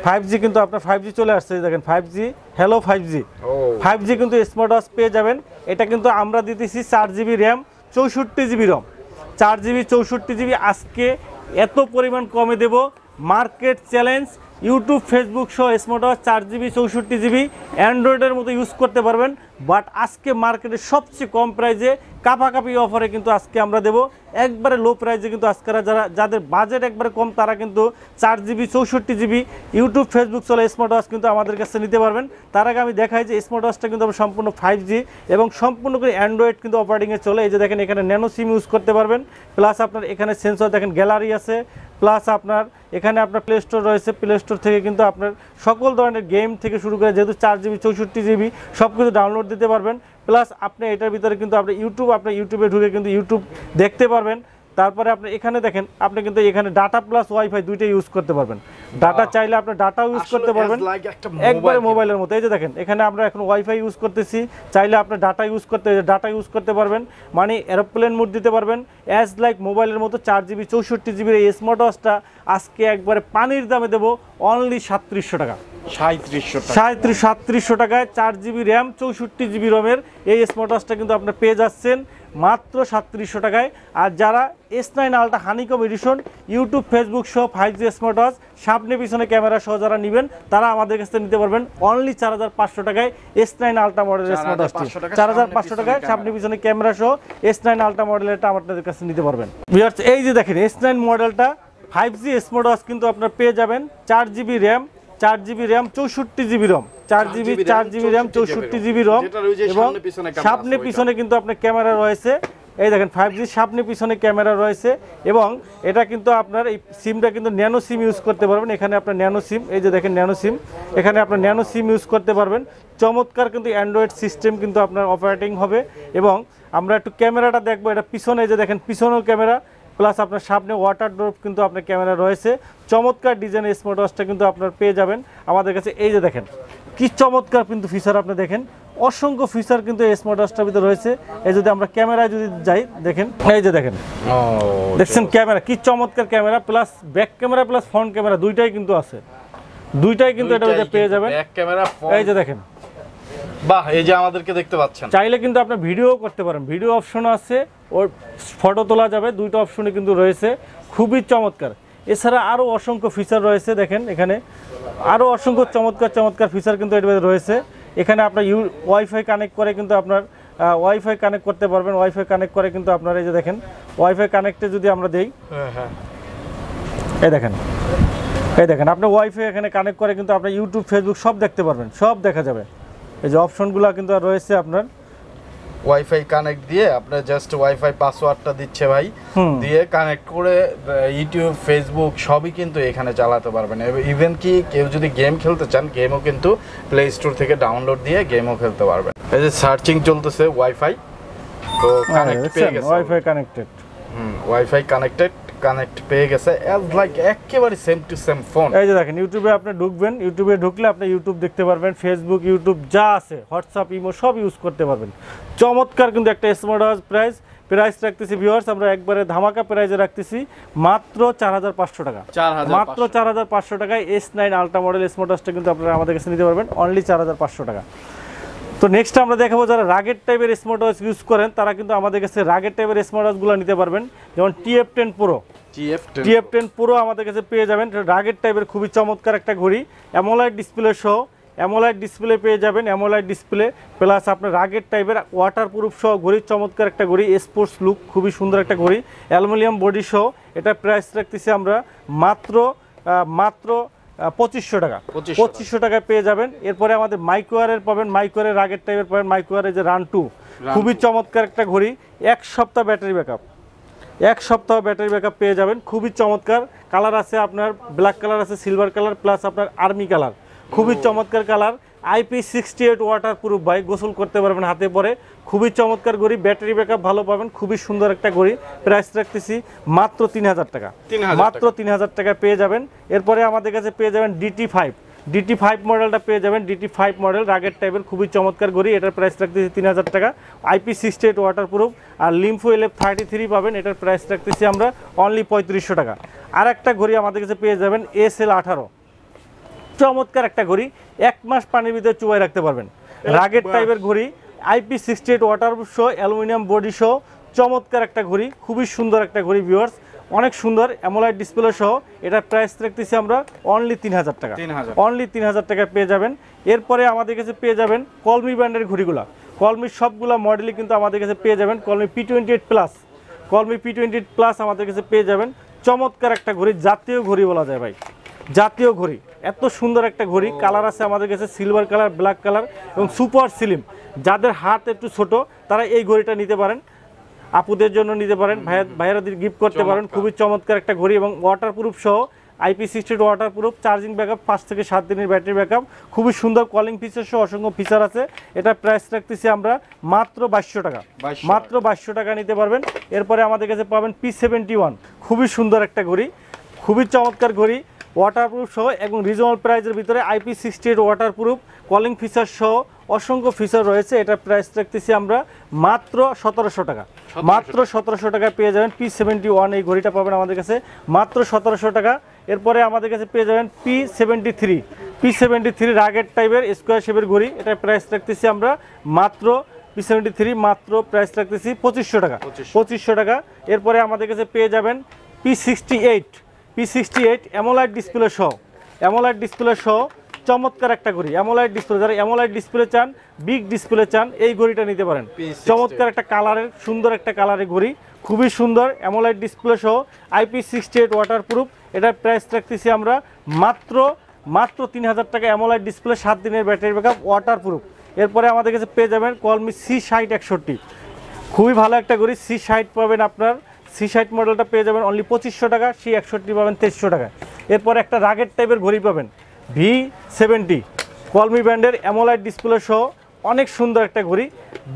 5G কিন্তু আপনার 5G চলে আসছে। দেখেন 5G, হ্যালো 5G। 5G কিন্তু স্মার্ট ওয়াচ পেয়ে যাবেন। এটা কিন্তু আমরা দিতেছি 4GB র্যাম, 64GB রম, 4GB 64GB। আজকে এত পরিমাণ কমে দেব, মার্কেট চ্যালেঞ্জ। ইউটিউব ফেসবুক সহ স্মার্ট ওয়াচ 4GB 64GB অ্যান্ড্রয়েডের মতো ইউজ করতে পারবেন। বাট আজকে মার্কেটে সবচেয়ে কম প্রাইসে কাপাকাপি অফারে কিন্তু আজকে আমরা দেবো একবারে লো প্রাইসে। কিন্তু আজকে যাদের বাজেট একবারে কম তারা কিন্তু 4GB 64GB ইউটিউব ফেসবুক চলে স্মার্ট ওয়াচ কিন্তু আমাদের কাছে নিতে পারবেন। তার আগে আমি দেখাই যে স্মার্ট ওয়াচটা কিন্তু সম্পূর্ণ 5G এবং সম্পূর্ণ করে অ্যান্ড্রয়েড কিন্তু অপারেটিংয়ে চলে। এই যে দেখেন এখানে ন্যানো সিম ইউজ করতে পারবেন, প্লাস আপনার এখানে সেন্সর দেখেন, গ্যালারি আছে, প্লাস আপনার এখানে আপনার প্লে স্টোর রয়েছে। প্লে স্টোর থেকে কিন্তু আপনার সকল ধরনের গেম থেকে শুরু করে, যেহেতু 4GB 64GB সব কিছু ডাউনলোড দিতে পারবেন। প্লাস আপনি এটার ভিতরে কিন্তু আপনি ইউটিউবে ঢুকে কিন্তু ইউটিউব দেখতে পারবেন। তারপরে আপনি এখানে দেখেন, আপনি কিন্তু এখানে ডাটা প্লাস ওয়াইফাই দুইটাই ইউজ করতে পারবেন। ডাটা চাইলে আপনি ডাটাও ইউজ করতে পারবেন একবারে মোবাইলের মতো। এই যে দেখেন এখানে আমরা এখন ওয়াইফাই ইউজ করতেছি, চাইলে আপনি ডাটা ইউজ করতে পারবেন, মানে এরোপ্লেন মোড দিতে পারবেন অ্যাজ লাইক মোবাইলের মতো। 4GB 64GB এই স্মার্ট ওয়াচটা আজকে একবারে পানির দামে দেবো অনলি 3700 টাকা। 3700 টাকায় 4GB র্যাম 64GB রমের এই স্মার্ট ওয়াচটা কিন্তু আপনার পেয়ে যাচ্ছেন মাত্র 3700 টাকায়। আর যারা S9 ultra honeycomb edition YouTube Facebook সহ 5G স্মার্ট ওয়াচ সামনে পিছনে ক্যামেরা সহ যারা নেবেন তারা আমাদের কাছে নিতে পারবেন অনলি 4500 টাকায় S9 আলট্রা মডেলের স্মার্ট ওয়াচটি। 4500 টাকায় সামনে পিছনে ক্যামেরা সহ S9 আলট্রা মডেলেরটা আমাদের কাছে নিতে পারবেন। ভিউয়ার্স, এই যে দেখেন S9 মডেলটা 5G স্মার্ট ওয়াচ কিন্তু আপনার পেয়ে যাবেন 4GB RAM, 4GB RAM 64GB রম, 4GB র্যাম 64GB রম এবং সামনে পিছনে কিন্তু আপনার ক্যামেরা রয়েছে। এই দেখেন 5G সামনে পিছনে ক্যামেরা রয়েছে এবং এটা কিন্তু আপনার এই সিমটা কিন্তু ন্যানো সিম ইউজ করতে পারবেন। এখানে আপনার ন্যানো সিম, এই যে দেখেন ন্যানো সিম, এখানে আপনার ন্যানো সিম ইউজ করতে পারবেন। চমৎকার কিন্তু অ্যান্ড্রয়েড সিস্টেম কিন্তু আপনার অপারেটিং হবে। এবং আমরা একটু ক্যামেরাটা দেখবো, এটা পিছনে, এই যে দেখেন পিছনেও ক্যামেরা, প্লাস আপনার সামনে ওয়াটার ড্রপ কিন্তু আপনার ক্যামেরা রয়েছে। চমৎকার ডিজাইনের স্মার্ট ওয়াচটা কিন্তু আপনার পেয়ে যাবেন আমাদের কাছে। এই যে দেখেন কি চমৎকার কিন্তু ফিচার, আপনি দেখেন অসংখ্য ফিচার কিন্তু এই স্মার্ট ওয়াচটার ভিতরে রয়েছে। এই যদি আমরা ক্যামেরায় যদি যাই দেখেন, এই যে দেখেন দেখছেন ক্যামেরা কি চমৎকার camera, plus back camera plus front camera দুইটাই কিন্তু আছে, দুইটাই কিন্তু এটা পেয়ে যাবেন। এই যে দেখেন,
বাহ, এই যে আমাদেরকে দেখতে পাচ্ছেন,
চাইলে কিন্তু আপনি ভিডিও করতে পারেন, ভিডিও অপশন আছে, ওর ফটো তোলা যাবে, দুইটা অপশনে কিন্তু রয়েছে, খুবই চমৎকার। এছাড়া আরও অসংখ্য ফিচার রয়েছে, দেখেন এখানে আরও অসংখ্য চমৎকার ফিচার কিন্তু এর মধ্যে রয়েছে। এখানে আপনার ওয়াইফাই কানেক্ট করে কিন্তু আপনার ওয়াইফাই কানেক্ট করতে পারবেন। ওয়াইফাই কানেক্ট করে কিন্তু আপনার এই যে দেখেন ওয়াইফাই কানেক্টে যদি আমরা দেই, এই দেখেন আপনি ওয়াইফাই এখানে কানেক্ট করে কিন্তু আপনার ইউটিউব ফেসবুক সব দেখতে পারবেন, সব দেখা যাবে। এই যে অপশনগুলো কিন্তু রয়েছে আপনার
ওয়াইফাই কানেক্ট দিয়ে আপনার জাস্ট ওয়াইফাই পাসওয়ার্ডটা দিচ্ছে ভাই, দিয়ে কানেক্ট করে ইউটিউব ফেসবুক সবই কিন্তু এখানে চালাতে পারবেন। ইভেন কি কেউ যদি গেম খেলতে চান, গেমও কিন্তু প্লে স্টোর থেকে ডাউনলোড দিয়ে গেমও খেলতে পারবেন। এই যে সার্চিং চলতেছে ওয়াইফাই, তো কানেক্ট পেয়ে গেছে,
ওয়াইফাই কানেক্টেড,
ওয়াইফাই কানেক্ট পেয়ে গেছে অ্যাজ লাইক একেবারে সেম টু সেম ফোন।
এই যে দেখেন ইউটিউবে আপনি ঢুকবেন, ইউটিউবে ঢুকলে আপনি ইউটিউব দেখতে পারবেন, ফেসবুক ইউটিউব যা আছে, হোয়াটসঅ্যাপ ইমো সব ইউজ করতে পারবেন। চমৎকার কিন্তু একটা স্মার্ট ওয়াচ প্রাইস রাখতেছি ভিউয়ার্স, আমরা একবারে ধামাকা প্রাইসে রাখতেছি মাত্র 4500 টাকা। মাত্র 4500 টাকায় S9 আলট্রা মডেল স্মার্ট ওয়াচটা কিন্তু আপনারা আমাদের কাছে নিতে পারবেন অনলি 4500 টাকা। তো নেক্সট আমরা দেখাবো যারা রাগেড টাইপের স্মার্ট ওয়াচ ইউজ করেন তারা কিন্তু আমাদের কাছে রাগেড টাইপের স্মার্ট ওয়াচগুলো নিতে পারবেন। যেমন TF10 Pro আমাদের কাছে পেয়ে যাবেন। রাগেড টাইপের খুবই চমৎকার একটা ঘড়ি, অ্যামোলাইড ডিসপ্লে সহ, অ্যামোলাইড ডিসপ্লে পেয়ে যাবেন, অ্যামোলাইড ডিসপ্লে প্লাস আপনার রাগেড টাইপের ওয়াটারপ্রুফ সহ ঘড়ি, চমৎকার একটা ঘড়ি, স্পোর্টস লুক, খুবই সুন্দর একটা ঘড়ি, অ্যালুমিনিয়াম বডি সহ। এটা প্রাইস রাখতেছি আমরা মাত্র 2500 টাকা। 2500 টাকায় পেয়ে যাবেন। এরপরে আমাদের মাইক্রোয়ারের পাবেন, মাইক্রোয়ারের রাগেড টাইপের পাবেন, মাইক্রোয়ারের যে রান 2 খুবই চমৎকার একটা ঘড়ি, 1 সপ্তাহ ব্যাটারি ব্যাকআপ, 1 সপ্তাহ ব্যাটারি ব্যাকআপ পেয়ে যাবেন, খুবই চমৎকার। কালার আছে আপনার ব্ল্যাক কালার আছে, সিলভার কালার প্লাস আপনার আর্মি কালার, খুবই চমৎকার কালার। IP68 ওয়াটার প্রুফ ভাই, গোসল করতে পারবেন হাতে পরে, খুবই চমৎকার ঘড়ি, ব্যাটারি ব্যাকআপ ভালো পাবেন, খুবই সুন্দর একটা ঘড়ি। প্রাইস রাখতেছি মাত্র 3000 টাকা, মাত্র 3000 টাকা পেয়ে যাবেন। এরপরে আমাদের কাছে পেয়ে যাবেন DT5 মডেলটা পেয়ে যাবেন, DT5 মডেল রাগের টাইপের খুবই চমৎকার ঘড়ি, এটার প্রাইস রাখতেছি 3000 টাকা, IP68 ওয়াটার প্রুফ। আর লিম্ফো LF33 পাবেন, এটার প্রাইস রাখতেছি আমরা অনলি 3500 টাকা। আর একটা ঘড়ি আমাদের কাছে পেয়ে যাবেন SL18, চমৎকার একটা ঘড়ি, 1 মাস পানির ভিতরে চুবাই রাখতে পারবেন, রাগের টাইপের ঘড়ি, IP68 ওয়াটার সহ অ্যালুমিনিয়াম বডি সহ চমৎকার একটা ঘড়ি, খুবই সুন্দর একটা ঘড়ি ভিউয়ার্স, অনেক সুন্দর অ্যামোলাইড ডিসপ্লে সহ। এটার প্রাইস রাখতেছি আমরা অনলি 3000 টাকা, অনলি 3000 টাকা পেয়ে যাবেন। এরপরে আমাদের কাছে পেয়ে যাবেন কলমি ব্র্যান্ডের ঘড়িগুলা, কলমির সবগুলা মডেলই কিন্তু আমাদের কাছে পেয়ে যাবেন। কলমি P28 প্লাস, কলমি P28 প্লাস আমাদের কাছে পেয়ে যাবেন, চমৎকার একটা ঘড়ি, জাতীয় ঘড়ি বলা যায় ভাই, জাতীয় ঘড়ি, এত সুন্দর একটা ঘড়ি। কালার আছে আমাদের কাছে সিলভার কালার, ব্ল্যাক কালার এবং সুপার স্লিম। যাদের হাত একটু ছোট তারা এই ঘড়িটা নিতে পারেন, আপুদের জন্য নিতে পারেন, ভাইয়াদের গিফট করতে পারেন, খুবই চমৎকার একটা ঘড়ি এবং ওয়াটারপ্রুফ সহ, IP68 ওয়াটারপ্রুফ, চার্জিং ব্যাকআপ 5 থেকে 7 দিনের ব্যাটারি ব্যাকআপ, খুবই সুন্দর কলিং ফিচার সহ অসংখ্য ফিচার আছে। এটা প্রাইস রাখতেছি আমরা মাত্র 2200 টাকা, মাত্র 2200 টাকা নিতে পারবেন। এরপরে আমাদের কাছে পাবেন P71, খুবই সুন্দর একটা ঘড়ি, খুবই চমৎকার ঘড়ি, ওয়াটারপ্রুফ সহ এবং রিজনেবল প্রাইসের ভিতরে IP68 ওয়াটারপ্রুফ, কলিং ফিচার সহ অসংখ্য ফিচার রয়েছে। এটা প্রাইস রাখতেছি আমরা মাত্র 1700 টাকা, মাত্র 1700 টাকা পেয়ে যাবেন। P71 এই ঘড়িটা পাবেন আমাদের কাছে মাত্র 1700 টাকা। এরপরে আমাদের কাছে পেয়ে যাবেন P73 রাগের টাইপের স্কোয়ার শেপের ঘড়ি, এটা প্রাইস রাখতেছি আমরা মাত্র P73, মাত্র প্রাইস রাখতেছি 2500 টাকা, 2500 টাকা। এরপরে আমাদের কাছে পেয়ে যাবেন P68 অ্যামোলাইড ডিসপ্লে সহ, অ্যামোলাইড ডিসপ্লে সহ চমৎকার একটা ঘড়ি, অ্যামোলাইড ডিসপ্লে, যারা অ্যামোলাইড ডিসপ্লে চান, বিগ ডিসপ্লে চান, এই ঘড়িটা নিতে পারেন। চমৎকার একটা কালারের, সুন্দর একটা কালারের ঘড়ি, খুবই সুন্দর অ্যামোলাইড ডিসপ্লে সহ, IP68 ওয়াটারপ্রুফ। এটার প্রাইস রাখতেছি আমরা মাত্র 3000 টাকা, অ্যামোলাইড ডিসপ্লে, 7 দিনের ব্যাটারি ব্যাকআপ, ওয়াটারপ্রুফ। এরপরে আমাদের কাছে পেয়ে যাবেন কলমি C6061, খুবই ভালো একটা ঘড়ি, C60 পাবেন আপনার, C60 মডেলটা পেয়ে যাবেন অনলি 2500 টাকা, C61 পাবেন 2300 টাকা। এরপর একটা রাগের টাইপের ঘড়ি পাবেন V70, কলমি ব্র্যান্ডের অ্যামোলাইড ডিসপ্লে সহ অনেক সুন্দর একটা ঘড়ি,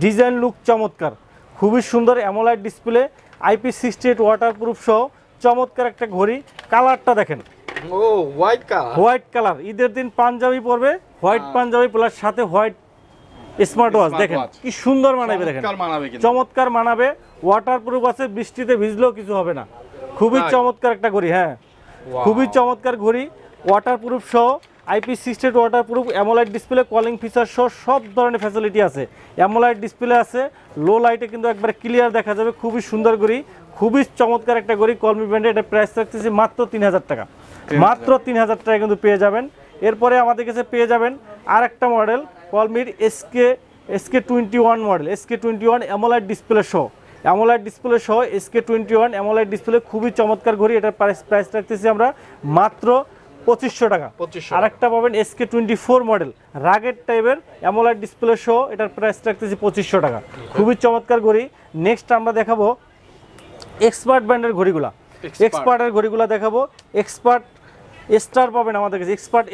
ডিজাইন লুক চমৎকার, খুবই সুন্দর অ্যামোলাইড ডিসপ্লে, IP68 ওয়াটারপ্রুফ সহ চমৎকার একটা ঘড়ি। কালারটা দেখেন,
ও হোয়াইট কালার,
ঈদের দিন পাঞ্জাবি পরবে, হোয়াইট পাঞ্জাবি প্লাস সাথে হোয়াইট স্মার্ট ওয়াচ, দেখেন কি সুন্দর মানাবে, দেখেন চমৎকার মানাবে, ওয়াটারপ্রুফ আছে, বৃষ্টিতে ভিজলেও কিছু হবে না, খুবই চমৎকার একটা ঘড়ি। হ্যাঁ, খুবই চমৎকার ঘড়ি, ওয়াটারপ্রুফ সহ, IP68 waterproof, অ্যামোলাইড display, calling feature সহ সব ধরনের ফ্যাসিলিটি আছে। অ্যামোলাইড ডিসপ্লে আছে, লো লাইটে কিন্তু একবার ক্লিয়ার দেখা যাবে, খুবই সুন্দর ঘড়ি, খুবই চমৎকার একটা ঘড়ি, কলমি ব্র্যান্ডে। এটা প্রাইস রাখতেছি মাত্র 3000 টাকা, মাত্র 3000 টাকা কিন্তু পেয়ে যাবেন। এরপরে আমাদের কাছে পেয়ে যাবেন আর একটা মডেল কলমির SK21 model, SK21 AMOLED display সহ, অ্যামোলাইড ডিসপ্লে সহ SK21 অ্যামোলাইড ডিসপ্লে, খুবই চমৎকার ঘড়ি। এটার প্রাইস রাখতেছি আমরা মাত্র 2500 টাকা। আরেকটা পাবেন SK24 মডেল রাগের টাইপের অ্যামোলাইড ডিসপ্লে সহ, এটার প্রাইস রাখতেছি 2500 টাকা, খুবই চমৎকার ঘড়ি। নেক্সট আমরা দেখাবো এক্সপার্ট ব্র্যান্ডের ঘড়িগুলা, এক্সপার্টের ঘড়িগুলা দেখাবো। এক্সপার্ট স্টার পাবেন আমাদের কাছে, এক্সপার্ট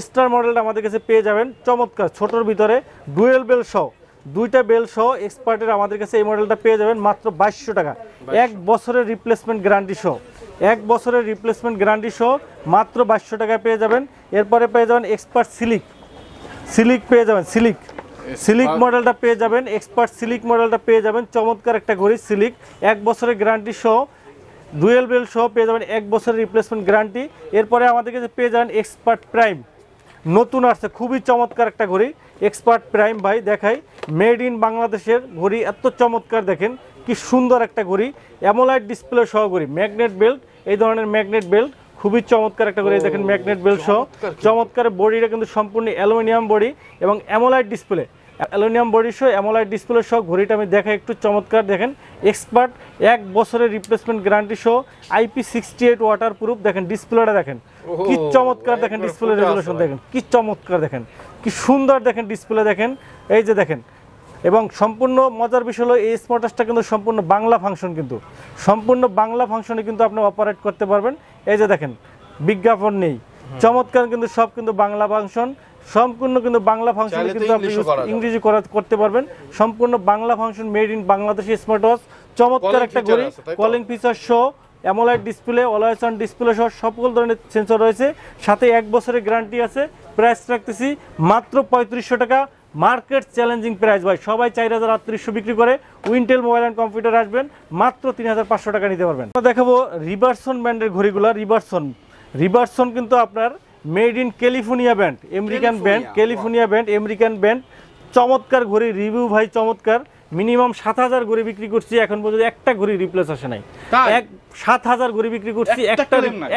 স্টার মডেলটা আমাদের কাছে পেয়ে যাবেন, চমৎকার ছোটোর ভিতরে ডুয়েল বেল সহ, দুইটা বেল সহ এক্সপার্টের আমাদের কাছে এই মডেলটা পেয়ে যাবেন মাত্র 2200 টাকা, 1 বছরের রিপ্লেসমেন্ট গ্যারান্টি সহ, 1 বছরের রিপ্লেসমেন্ট গ্যারান্টি সহ মাত্র 2200 টাকায় পেয়ে যাবেন। এরপরে পেয়ে যাবেন এক্সপার্ট সিলিক পেয়ে যাবেন, সিলিক মডেলটা পেয়ে যাবেন, এক্সপার্ট সিলিক মডেলটা পেয়ে যাবেন, চমৎকার একটা ঘড়ি সিলিক, 1 বছরের গ্যারান্টি সহ, ডুয়েল বেল সহ পেয়ে যাবেন 1 বছরের রিপ্লেসমেন্ট গ্যারান্টি। এরপরে আমাদের কাছে পেয়ে যাবেন এক্সপার্ট প্রাইম, নতুন আসছে, খুবই চমৎকার একটা ঘড়ি, এক্সপার্ট প্রাইম ভাই দেখাই, মেড ইন বাংলাদেশের ঘড়ি, এত চমৎকার, দেখেন কি সুন্দর একটা ঘড়ি, অ্যামোলাইড ডিসপ্লে সহ ঘড়ি, ম্যাগনেট বেল্ট, এই ধরনের ম্যাগনেট বেল্ট, খুবই চমৎকার একটা ঘড়ি, দেখেন ম্যাগনেট বেল্ট সহ, চমৎকার বডিটা কিন্তু সম্পূর্ণ অ্যালুমিনিয়াম বডি এবং অ্যামোলাইড ডিসপ্লে, অ্যালুমিনিয়াম বডি সহ অ্যামোলাইড ডিসপ্লে সহ ঘড়িটা আমি দেখাই একটু, চমৎকার দেখেন, এক্সপার্ট 1 বছরের রিপ্লেসমেন্ট গ্যারান্টি সহ, IP68 ওয়াটারপ্রুফ, দেখেন ডিসপ্লেটা দেখেন কি চমৎকার, দেখেন ডিসপ্লে রেজুলেশন দেখেন কি চমৎকার, দেখেন কি সুন্দর, দেখেন ডিসপ্লে দেখেন, এই যে দেখেন। এবং সম্পূর্ণ মজার বিষয় হলো এই স্মার্ট ওয়াচটা কিন্তু সম্পূর্ণ বাংলা ফাংশন, কিন্তু সম্পূর্ণ বাংলা ফাংশনে কিন্তু আপনি অপারেট করতে পারবেন। এই যে দেখেন বিজ্ঞাপন নেই, চমৎকার কিন্তু সব কিন্তু বাংলা ফাংশন, সম্পূর্ণ কিন্তু বাংলা ফাংশন
চাইলে তো
কিন্তু আপনি
ইংলিশও করা যাবে।
ইংরেজি করতে পারবেন। সম্পূর্ণ Bangla function, made in Bangladeshi smart watch, চমৎকার
Calling
একটা
feature
ঘড়ি,
আছে, তাই তো?
কলিং ফিচার সহ, AMOLED display, always on display সহ সকল ধরনের সেন্সর রয়েছে, সাথে 1 বছরের গ্যারান্টি আছে। প্রাইস রাখতেছি মাত্র 3500 টাকা, মার্কেট চ্যালেঞ্জিং প্রাইস ভাই। সবাই 4300 বিক্রি করে, উইন্টেল মোবাইল অ্যান্ড কম্পিউটার আসবেন মাত্র 3500 টাকা নিতে পারবেন। আমরা দেখাবো রিভারসন ব্র্যান্ডের ঘড়িগুলো। রিভারসন কিন্তু আপনার made in California brand, American brand, California brand, American brand. চমৎকার ঘড়ি, রিভিউ ভাই চমৎকার। মিনিমাম 7000 ঘড়ি বিক্রি করছি, এখন পর্যন্ত একটা ঘড়ি রিপ্লেস আসে নাই। 7000 ঘড়ি বিক্রি করছি,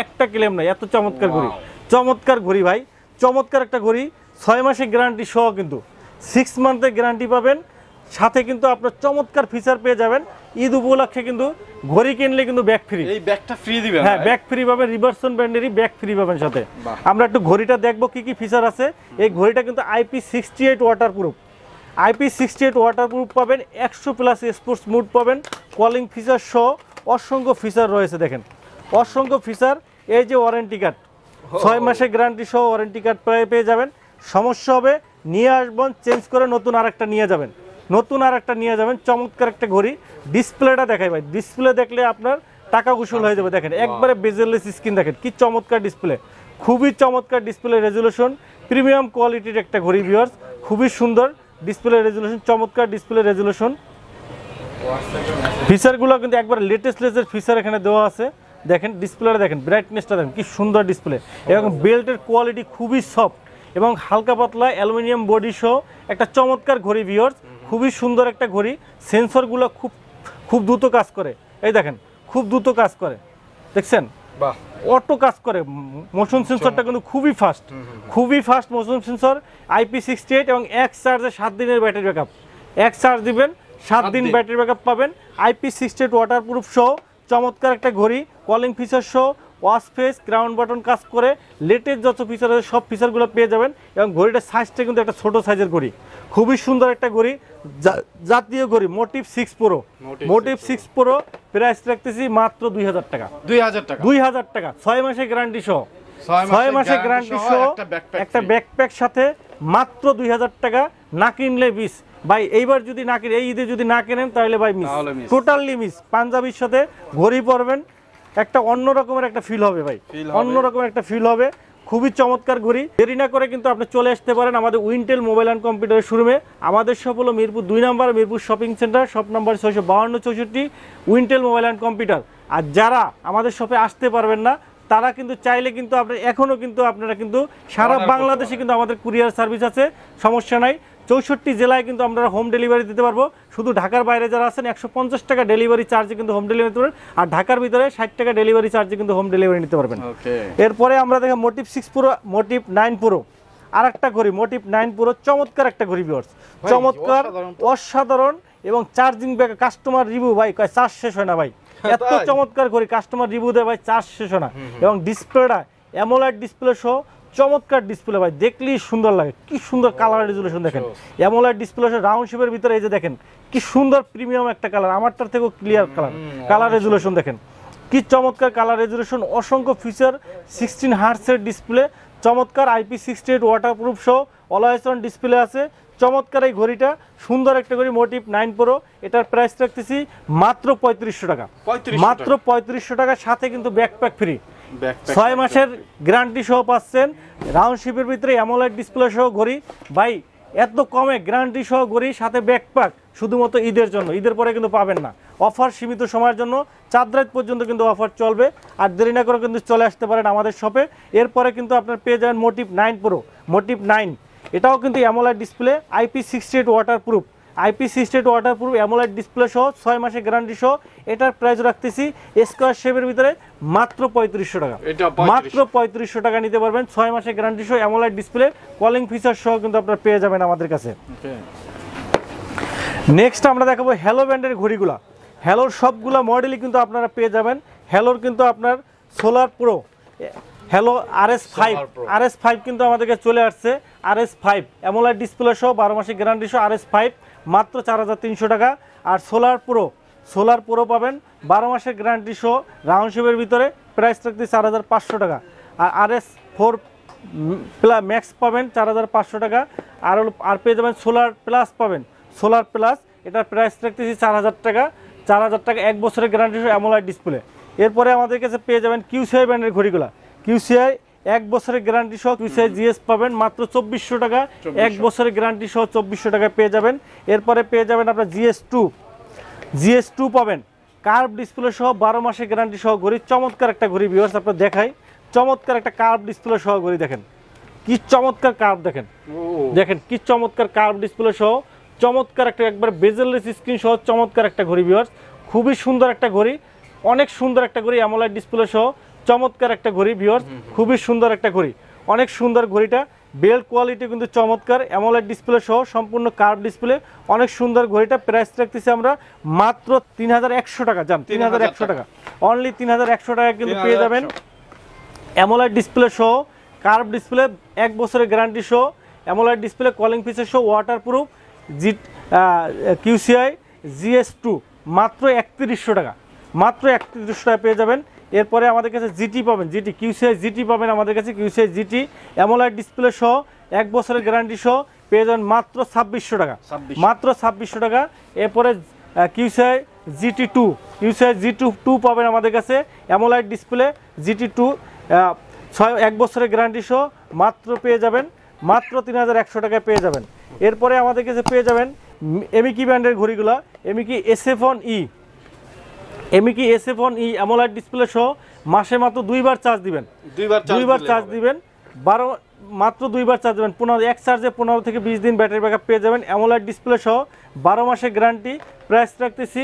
একটা ক্লেম নাই। এত চমৎকার ঘড়ি, চমৎকার ঘড়ি ভাই, চমৎকার একটা ঘড়ি। 6 মাসের গ্যারান্টি সহ, কিন্তু 6 মান্থের গ্যারান্টি পাবেন, সাথে কিন্তু আপনার চমৎকার ফিচার পেয়ে যাবেন। ঈদ উপলক্ষে কিন্তু ঘড়ি কিনলে কিন্তু ব্যাগ ফ্রি,
এই ব্যাগটা ফ্রি দিবেন?
হ্যাঁ, ব্যাগ ফ্রি পাবেন, রিভারসন ব্র্যান্ডেরই ব্যাগ ফ্রি পাবেন সাথে। আমরা একটু ঘড়িটা দেখবো কি কি ফিচার আছে। এই ঘড়িটা কিন্তু IP68 ওয়াটারপ্রুফ, IP68 ওয়াটারপ্রুফ পাবেন, 100+ স্পোর্টস মুড পাবেন, কলিং ফিচার সহ অসংখ্য ফিচার রয়েছে। দেখেন অসংখ্য ফিচার। এই যে ওয়ারেন্টি কার্ড, 6 মাসের গ্যারান্টি সহ ওয়ারেন্টি কার্ড পেয়ে যাবেন। সমস্যা হবে নিয়ে আসবেন, চেঞ্জ করে নতুন আরেকটা নিয়ে যাবেন, চমৎকার একটা ঘড়ি। ডিসপ্লেটা দেখাই ভাই, ডিসপ্লে দেখলে আপনার টাকা উসুল হয়ে যাবে। দেখেন একবারে বেজেললেস স্ক্রিন, দেখেন কি চমৎকার ডিসপ্লে, খুবই চমৎকার ডিসপ্লে রেজুলেশন, প্রিমিয়াম কোয়ালিটির একটা ঘড়ি ভিউয়ার্স, খুবই সুন্দর ডিসপ্লে রেজুলেশন, চমৎকার ডিসপ্লে রেজুলেশন। ফিচারগুলো কিন্তু একবার লেটেস্ট ফিচার এখানে দেওয়া আছে। দেখেন ডিসপ্লেটা দেখেন, ব্রাইটনেসটা দেখেন কি সুন্দর ডিসপ্লে, এবং বেল্টের কোয়ালিটি খুবই সফট এবং হালকা পাতলা অ্যালুমিনিয়াম বডি সহ একটা চমৎকার ঘড়ি ভিউয়ার্স, খুবই সুন্দর একটা ঘড়ি। সেন্সরগুলো খুব দ্রুত কাজ করে, এই দেখেন খুব দ্রুত কাজ করে, দেখছেন
বাহ,
অটো কাজ করে। মোশন সেন্সরটা কিন্তু খুবই ফাস্ট মোশন সেন্সর। IP68 এবং এক চার্জে 7 দিনের ব্যাটারি ব্যাকআপ, এক চার্জ দিবেন 7 দিন ব্যাটারি ব্যাকআপ পাবেন। IP68 ওয়াটারপ্রুফ সহ চমৎকার একটা ঘড়ি, কলিং ফিচার সহ, ওয়াচ ফেস, গ্রাউন্ড বাটন কাজ করে, লেটেস্ট যত ফিচার আছে সব ফিচারগুলো পেয়ে যাবেন। এবং ঘড়িটার সাইজটা কিন্তু একটা ছোট সাইজের ঘড়ি, খুবই সুন্দর একটা ঘড়ি, জাতীয় ঘড়ি motive 6 pro. Motive 6 pro price রাখতেছি মাত্র 2000 টাকা, 2000 টাকা, 6 মাসের গ্যারান্টি সহ, 6 মাসের গ্যারান্টি সহ একটা ব্যাকপ্যাক সাথে মাত্র 2000 টাকা। না কিনলে মিস ভাই, এইবার যদি না কিনে, এই ঈদে যদি না কেনেন তাহলে ভাই মিস, টোটালি মিস। পাঞ্জাবির সাথে ঘড়ি পরবেন, একটা অন্য রকমের একটা ফিল হবে ভাই, অন্য রকমের একটা ফিল হবে। খুবই চমৎকার ঘড়ি। দেরি না করে কিন্তু আপনি চলে আসতে পারেন আমাদের উইন্টেল মোবাইল অ্যান্ড কম্পিউটারের শোরুমে। আমাদের শপ হলো Mirpur 2 number, Mirpur shopping centre, shop number 65264, Wintel mobile and computer. আর যারা আমাদের শপে আসতে পারবেন না, তারা কিন্তু চাইলে কিন্তু আপনার এখনও কিন্তু আপনারা কিন্তু সারা বাংলাদেশে কিন্তু আমাদের কুরিয়ার সার্ভিস আছে, সমস্যা নাই। 64 জেলায় কিন্তু আমরা হোম ডেলিভারি দিতে পারবো। শুধু ঢাকার বাইরে যারা আছেন 150 টাকা ডেলিভারি চার্জে কিন্তু হোম ডেলিভারি দিতে পারবেন, আর ঢাকার ভিতরে 60 টাকা ডেলিভারি চার্জে কিন্তু হোম ডেলিভারি নিতে পারবেন। এরপরে আমরা দেখি মোটিভ 6 প্রো, মোটিভ 9 প্রো, আর একটা ঘড়ি মোটিভ 9 প্রো, চমৎকার একটা ঘড়ি ভিউয়ার্স, চমৎকার, অসাধারণ। এবং চার্জিং ব্যাক, কাস্টমার রিভিউ ভাই কয় চার্জ শেষ হয় না ভাই, এত চমৎকার ঘড়ি, কাস্টমার রিভিউ দেয় ভাই চার্জ শেষ হয় না। এবং ডিসপ্লেটা অ্যামোলেড ডিসপ্লে সহ চমৎকার ডিসপ্লে ভাই, দেখলেই সুন্দর লাগে, কি সুন্দর কালার রেজুলেশন। দেখেন অ্যামোলেড ডিসপ্লে রাউন্ড শেপের ভিতরে, এই যে দেখেন কি সুন্দর প্রিমিয়াম একটা কালার, আমারটার থেকেও ক্লিয়ার কালার রেজুলেশন। দেখেন কি চমৎকার কালার রেজুলেশন, অসংখ্য ফিচার, 16 হার্টসের ডিসপ্লে, চমৎকার। IP68 ওয়াটারপ্রুফ সহ অলওয়েজ অন ডিসপ্লে আছে। চমৎকার এই ঘড়িটা, সুন্দর একটা ঘড়ি মোটিভ 9 প্রো। এটার প্রাইস রাখতেছি মাত্র 3500 টাকা, মাত্র 3500 টাকার সাথে কিন্তু ব্যাকপ্যাক ফ্রি, 6 মাসের গ্যারান্টি সহ পাচ্ছেন। রাউন্ড শেপের ভিতরে অ্যামোলেড ডিসপ্লে সহ ঘড়ি ভাই, এত কমে গ্যারান্টি সহ ঘড়ি সাথে ব্যাকপ্যাক, শুধুমাত্র ঈদের জন্য, ঈদের পরে কিন্তু পাবেন না। অফার সীমিত সময়ের জন্য, চাঁদ রাত পর্যন্ত কিন্তু অফার চলবে। আর দেরি না করে কিন্তু চলে আসতে পারেন আমাদের শপে। এরপরে কিন্তু আপনার পেয়ে যাবেন মোটিভ 9 প্রো, মোটিভ 9, এটাও কিন্তু AMOLED display, IP68 waterproof, IP68 waterproof AMOLED display সহ 6 মাসের গ্যারান্টি সহ। এটার প্রাইস রাখতেছি স্কয়ার শেপের ভিতরে মাত্র 3500 টাকা, মাত্র 3500 টাকা নিতে পারবেন। 6 মাসের গ্যারান্টি সহ অ্যামোলেড ডিসপ্লে, কলিং ফিচার সহ কিন্তু আপনারা পেয়ে যাবেন আমাদের কাছে। নেক্সট আমরা দেখাবো হ্যালো ব্র্যান্ডের ঘড়িগুলা। হ্যালোর সবগুলা মডেলই কিন্তু আপনারা পেয়ে যাবেন। হ্যালোর কিন্তু আপনার সোলার প্রো, হ্যালো RS5 কিন্তু আমাদের কাছে চলে আসছে। RS5 অ্যামোলেড ডিসপ্লে সহ 12 মাসের গ্যারান্টি সহ RS5 মাত্র 4300 টাকা। আর সোলার প্রো পাবেন 12 মাসের গ্যারান্টি সহ রাউন্ড শেপের ভিতরে, প্রাইস থাকতে 4500 টাকা। আর RS4 ম্যাক্স পাবেন 4500 টাকা। আর পেয়ে যাবেন সোলার প্লাস পাবেন, সোলার প্লাস এটার প্রাইস রাখতেছি 4000 টাকা। 4000 টাকা 1 বছরের গ্যারান্টি সহ অ্যামোলেড ডিসপ্লে। এরপরে আমাদের কাছে পেয়ে যাবেন কিউসিআই ব্র্যান্ডের ঘড়িগুলো। কিউসিআই 1 বছরের গ্যারান্টি সহ কিউসিআই জিএস পাবেন মাত্র 2400 টাকা। 1 বছরের গ্যারান্টি সহ 2400 টাকায় পেয়ে যাবেন। এরপরে পেয়ে যাবেন আপনার জিএস টু পাবেন কার্ভ ডিসপ্লে সহ 12 মাসের গ্যারান্টি সহ ঘড়ি। চমৎকার একটা ঘড়ি ভিউয়ার্স, আপনার দেখাই। চমৎকার একটা কার্ভ ডিসপ্লে সহ ঘড়ি, দেখেন কি চমৎকার কার্ভ, দেখেন কি চমৎকার কার্ভ ডিসপ্লে সহ চমৎকার একটা একবার বেজেললেস স্ক্রিন সহ চমৎকার একটা ঘড়ি ভিউয়ার্স। খুবই সুন্দর একটা ঘড়ি, অনেক সুন্দর একটা ঘড়ি, অ্যামোলেড ডিসপ্লে সহ চমৎকার একটা ঘড়ি ভিউয়ার্স। খুবই সুন্দর একটা ঘড়ি, অনেক সুন্দর ঘড়িটা। বেল্ট কোয়ালিটি কিন্তু চমৎকার, অ্যামোলেড ডিসপ্লে সহ সম্পূর্ণ কার্ভ ডিসপ্লে, অনেক সুন্দর ঘড়িটা। প্রাইস রাখতেছি আমরা মাত্র 3100 টাকা। জান 3100 টাকা, অনলি 3100 টাকা কিন্তু পেয়ে যাবেন অ্যামোলেড ডিসপ্লে সহ কার্ভ ডিসপ্লে, 1 বছরের গ্যারান্টি সহ অ্যামোলেড ডিসপ্লে, কলিং ফিচার সহ, ওয়াটারপ্রুফ কিউসিআই GS2 মাত্র 3100 টাকা, মাত্র 3100 টাকা পেয়ে যাবেন। এরপরে আমাদের কাছে জিটি পাবেন, জিটি কিউসিআই জিটি পাবেন আমাদের কাছে। কিউসিআই জিটি অ্যামোলেড ডিসপ্লে সহ 1 বছরের গ্যারান্টি সহ পেয়ে যাবেন মাত্র 2600 টাকা, মাত্র 2600 টাকা। এরপরে কিউসিআই GT2 পাবেন আমাদের কাছে, অ্যামোলেড ডিসপ্লে GT2 1 বছরের গ্যারান্টি সহ মাত্র পেয়ে যাবেন মাত্র 3100 টাকায় পেয়ে যাবেন। এরপরে আমাদের কাছে পেয়ে যাবেন এমিকি ব্র্যান্ডের ঘড়িগুলো, এমিকি SF1E অ্যামোলেড ডিসপ্লে সহ মাসে মাত্র 2বার চার্জ দিবেন, 2বার চার্জ দিবেন, মাত্র 2বার চার্জ দেবেন। 1 চার্জে 15 থেকে 20 দিন ব্যাটারি ব্যাকআপ পেয়ে যাবেন। অ্যামোলেড ডিসপ্লে সহ 12 মাসের গ্যারান্টি। প্রাইস রাখতেছি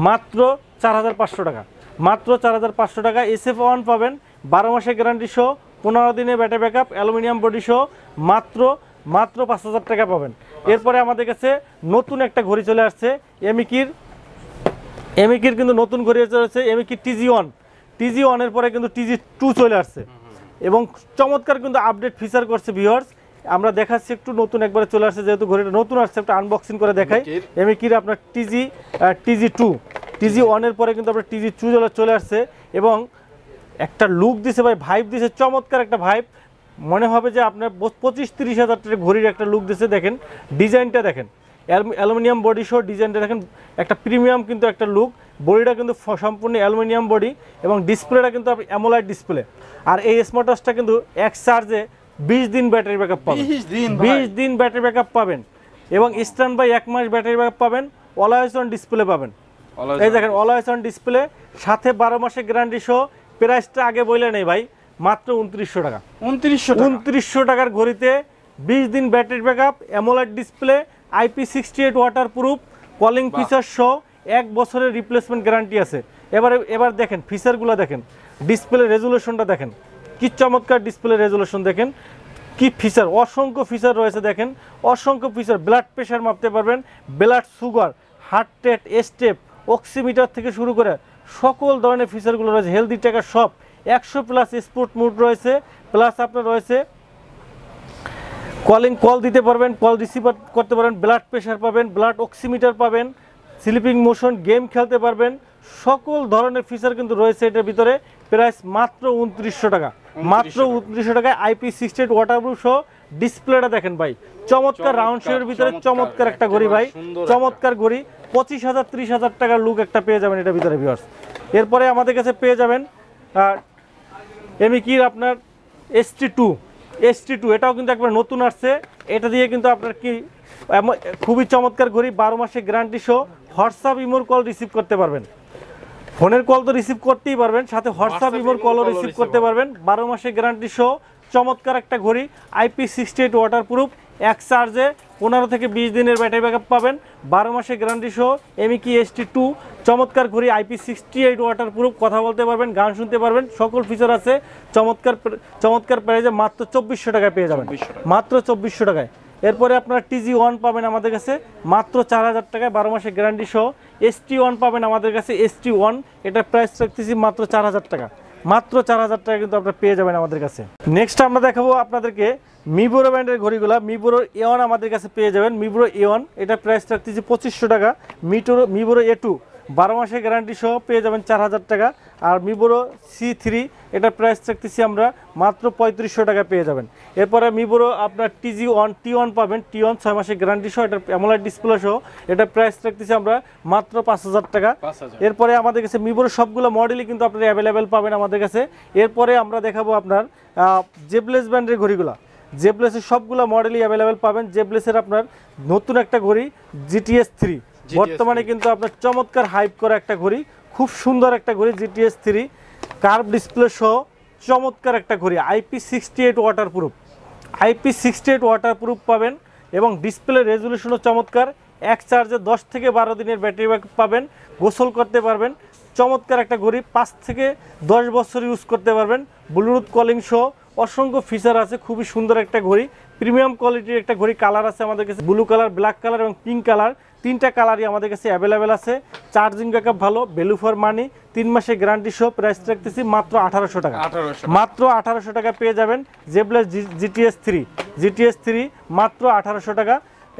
মাত্র 4500 টাকা, মাত্র 4500 টাকা। SF1 পাবেন 12 মাসের গ্যারান্টি সহ 15 দিনের ব্যাটারি ব্যাকআপ, অ্যালুমিনিয়াম বডি সহ মাত্র 5000 টাকা পাবেন। এরপরে আমাদের কাছে নতুন একটা ঘড়ি চলে আসছে, এমিকির কিন্তু নতুন ঘড়ি চলে আসছে, এমিকি TG1 এর পরে কিন্তু TG2 চলে আসছে এবং চমৎকার কিন্তু আপডেট ফিচার করছে ভিউয়ার্স। আমরা দেখাচ্ছি একটু, নতুন একবারে চলে আসছে, যেহেতু ঘড়িটা নতুন আসছে একটা আনবক্সিং করে দেখাই। এমিকির আপনার TG1 এর পরে কিন্তু আপনার TG2 চলে আসছে এবং একটা লুক দিছে ভাই, ভাইব দিছে, চমৎকার একটা ভাইব। মনে হবে যে আপনার 25-30 হাজার টাকার ঘড়ির একটা লুক দিছে। দেখেন ডিজাইনটা, দেখেন অ্যালুমিনিয়াম বডি সহ ডিজাইনটা দেখেন, একটা প্রিমিয়াম কিন্তু একটা লুক। বডিটা কিন্তু সম্পূর্ণ অ্যালুমিনিয়াম বডি এবং ডিসপ্লেটা কিন্তু অ্যামোলেড ডিসপ্লে। আর এই স্মার্ট ওয়াচটা কিন্তু 1 চার্জে 20 দিন ব্যাটারি ব্যাকআপ পাবেন, 20 দিন ব্যাটারি ব্যাকআপ পাবেন এবং স্ট্যান্ড বাই 1 মাস ব্যাটারি ব্যাকআপ পাবেন। অলওয়েজ অন ডিসপ্লে পাবেন, এই দেখেন অলওয়েজ অন ডিসপ্লে, সাথে 12 মাসের গ্যারান্টি সহ। প্রাইসটা আগে বলে নেই ভাই, মাত্র 2900 টাকা, 2900 টাকার ঘড়িতে 20 দিন battery backup, AMOLED display, IP68 waterproof, calling feature সহ 1 বছরের রিপ্লেসমেন্ট গ্যারান্টি আছে। এবার দেখেন ফিচারগুলো, দেখেন ডিসপ্লে রেজুলেশনটা, দেখেন কি চমৎকার ডিসপ্লে রেজুলেশন, দেখেন কি ফিচার, অসংখ্য ফিচার রয়েছে। দেখেন অসংখ্য ফিচার, ব্লাড প্রেশার মাপতে পারবেন, blood sugar, heart rate, step, oximeter থেকে শুরু করে সকল ধরনের ফিচারগুলো রয়েছে। হেলদি ট্র্যাকার সব 100+ স্পোর্ট মোড রয়েছে, প্লাস আপনার রয়েছে কল দিতে পারবেন, কল রিসিভ করতে পারবেন, ব্লাড প্রেশার পাবেন, ব্লাড অক্সিমিটার পাবেন, স্লিপিং মোশন, গেম খেলতে পারবেন, সকল ধরনের ফিচার কিন্তু রয়েছে এটার ভিতরে। প্রাইস মাত্র 2900 টাকা, মাত্র 2900 টাকায়। IP68 ওয়াটারপ্রুফ সহ ডিসপ্লেটা দেখেন ভাই, চমৎকার রাউন্ড শেপের ভিতরে চমৎকার একটা ঘড়ি ভাই, চমৎকার ঘড়ি। 25,000-30,000 টাকার লুক একটা পেয়ে যাবেন এটার ভিতরে ভিউয়ার্স। এরপরে আমাদের কাছে পেয়ে যাবেন এমিকির আপনার ST2, এটাও কিন্তু একবার নতুন আসছে। এটা দিয়ে কিন্তু আপনার কি খুবই চমৎকার ঘড়ি, 12 মাসের গ্যারান্টি সহ। হোয়াটসঅ্যাপ ইমোর কল রিসিভ করতে পারবেন, ফোনের কল তো রিসিভ করতেই পারবেন, সাথে হোয়াটসঅ্যাপ ইমোর কলও রিসিভ করতে পারবেন। 12 মাসের গ্যারান্টি সহ চমৎকার একটা ঘড়ি, IP68 ওয়াটারপ্রুফ, 1 চার্জে 15 থেকে 20 দিনের ব্যাটারি ব্যাকআপ পাবেন, 12 মাসের গ্যারান্টি সহ। এমিকি ST2 চমৎকার ঘড়ি, IP68 ওয়াটারপ্রুফ, কথা বলতে পারবেন, গান শুনতে পারবেন, সকল ফিচার আছে। চমৎকার প্রাইসে মাত্র 2400 টাকায় পেয়ে যাবেন, মাত্র 2400 টাকায়। এরপরে আপনারা TG1 পাবেন আমাদের কাছে মাত্র 4000 টাকায়, 12 মাসের গ্যারান্টি সহ। ST1 পাবেন আমাদের কাছে, ST1 এটার প্রাইস রাখতেছি মাত্র 4000 টাকা, মাত্র 4000 টাকা কিন্তু আপনারা পেয়ে যাবেন আমাদের কাছে। নেক্সট আমরা দেখাবো আপনাদেরকে মিবোরো ব্র্যান্ডের ঘড়িগুলো। মিবোরো A1 আমাদের কাছে পেয়ে যাবেন, মিবোরো A1 এটা প্রাইস রাখতেছি 2500 টাকা। মিবোরো A2 12 মাসের গ্যারান্টি সহ পেয়ে যাবেন 4000 টাকা। আর মিবোরো C3 এটার প্রাইস রাখতেছি আমরা মাত্র 3500 টাকা পেয়ে যাবেন। এরপরে মিবোরো আপনার T1 পাবেন, T1 6 মাসের গ্যারান্টি সহ, এটার অ্যামোলেড ডিসপ্লে সহ, এটার প্রাইস রাখতেছি আমরা মাত্র 5000 টাকা। এরপরে আমাদের কাছে মিবোরো সবগুলো মডেলই কিন্তু আপনারা অ্যাভেলেবেল পাবেন আমাদের কাছে। এরপরে আমরা দেখাবো আপনার জেবলেস ব্র্যান্ডের ঘড়িগুলো। জেবলেসের সবগুলো মডেলই অ্যাভেলেবেল পাবেন। জেবলেসের আপনার নতুন একটা ঘড়ি GTS 3 বর্তমানে কিন্তু আপনার চমৎকার হাইপ করা একটা ঘড়ি, খুব সুন্দর একটা ঘড়ি GTS 3 কার্ভ ডিসপ্লে সহ চমৎকার একটা ঘড়ি, IP68 ওয়াটারপ্রুফ, IP68 ওয়াটারপ্রুফ পাবেন এবং ডিসপ্লে রেজুলেশনও চমৎকার। এক চার্জে 10 থেকে 12 দিনের ব্যাটারি ব্যাকআপ পাবেন, গোসল করতে পারবেন। চমৎকার একটা ঘড়ি, 5 থেকে 10 বছর ইউজ করতে পারবেন। ব্লুটুথ কলিং সহ অসংখ্য ফিচার আছে, খুবই সুন্দর একটা ঘড়ি, প্রিমিয়াম কোয়ালিটির একটা ঘড়ি। কালার আছে আমাদের কাছে ব্লু কালার, ব্ল্যাক কালার এবং পিঙ্ক কালার, তিনটা কালারই আমাদের কাছে অ্যাভেলেবেল আছে। চার্জিং ব্যাকআপ ভালো, ভ্যালু ফর মানি, 3 মাসের গ্যারান্টি সহ। প্রাইস রাখতেছি মাত্র 1800 টাকা। মাত্র 1800 টাকা পেয়ে যাবেন জেবলেস GTS 3 মাত্র 1800 টাকা।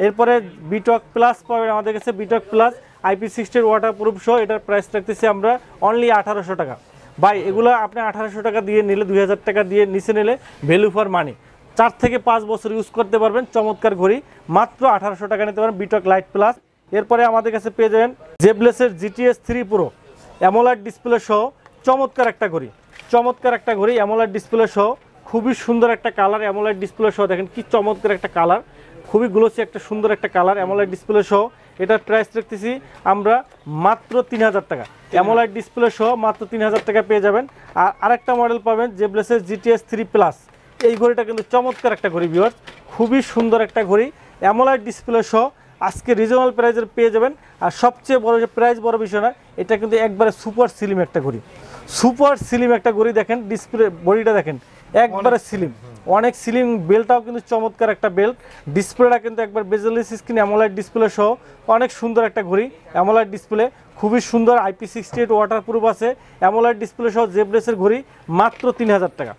এরপরে বিটক প্লাস পাবেন আমাদের কাছে, বিটক প্লাস IP60 ওয়াটারপ্রুফ সহ, এটার প্রাইস রাখতেছি আমরা অনলি 1800 টাকা। ভাই এগুলো আপনি 1800 টাকা দিয়ে নিলে, 2000 টাকা দিয়ে নিচে নিলে ভ্যালু ফর মানি, 4 থেকে 5 বছর ইউজ করতে পারবেন। চমৎকার ঘড়ি, মাত্র 1800 টাকা নিতে পারেন বিটক লাইট প্লাস। এরপরে আমাদের কাছে পেয়ে যাবেন জেবলেসের GTS 3 Pro অ্যামোলেড ডিসপ্লে সহ, চমৎকার একটা ঘড়ি, চমৎকার একটা ঘড়ি অ্যামোলেড ডিসপ্লে সহ, খুবই সুন্দর একটা কালার। অ্যামোলেড ডিসপ্লে সহ দেখেন কি চমৎকার একটা কালার, খুবই গ্লোসি একটা সুন্দর একটা কালার অ্যামোলেড ডিসপ্লে সহ। এটার প্রাইস রাখতেছি আমরা মাত্র 3000 টাকা। অ্যামোলেড ডিসপ্লে সহ মাত্র 3000 টাকা পেয়ে যাবেন। আর আরেকটা মডেল পাবেন জেবলেসের GTS 3 Plus। এই ঘড়িটা কিন্তু চমৎকার একটা ঘড়ি ভিউয়ার্স, খুবই সুন্দর একটা ঘড়ি অ্যামোলেড ডিসপ্লে সহ, আজকে রিজনেবল প্রাইসের পেয়ে যাবেন। আর সবচেয়ে বড় যে প্রাইস বড় বিষয় না, এটা কিন্তু একবারে সুপার স্লিম একটা ঘড়ি, সুপার স্লিম একটা ঘড়ি। দেখেন ডিসপ্লে বডিটা দেখেন, একবারে স্লিম, অনেক স্লিম। বেল্টটাও কিন্তু চমৎকার একটা বেল্ট, ডিসপ্লেটা কিন্তু একবার বেজেলেস স্ক্রিন অ্যামোলেড ডিসপ্লে সহ, অনেক সুন্দর একটা ঘড়ি অ্যামোলেড ডিসপ্লে, খুবই সুন্দর। IP68 ওয়াটারপ্রুফ আছে, অ্যামোলেড ডিসপ্লে সহ জেবলেসের ঘড়ি মাত্র 3000 টাকা,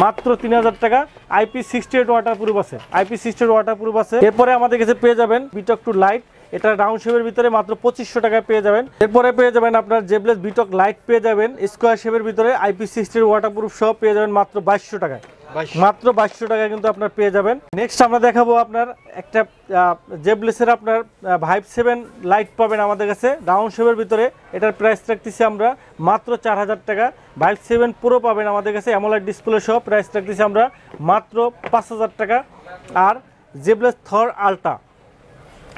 মাত্র 3000 টাকা। IP68 ওয়াটারপ্রুফ আছে, IP68 ওয়াটারপ্রুফ আছে। এরপরে আমাদের কাছে পেয়ে যাবেন বিটক 2 লাইট, এটা রাউন্ড শেপের ভিতরে মাত্র 2500 টাকায় পেয়ে যাবেন। এরপরে পেয়ে যাবেন আপনার জেবলেস বিটক লাইট পেয়ে যাবেন স্কোয়ার শেপের ভিতরে, IP60 ওয়াটারপ্রুফ সহ পেয়ে যাবেন মাত্র 2200 টাকায়, মাত্র 2200 টাকায় কিন্তু আপনার পেয়ে যাবেন। নেক্সট আমরা দেখাবো আপনার একটা জেবলেসের আপনার ভাইব 7 লাইট পাবেন আমাদের কাছে রাউন্ড শেপের ভিতরে, এটার প্রাইস রাখতেছি আমরা মাত্র 4000 টাকা। ভাইব 7 Pro পাবেন আমাদের কাছে অ্যামোলেড ডিসপ্লে সহ, প্রাইস রাখতেছি আমরা মাত্র 5000 টাকা। আর জেবলেস থর আলট্রা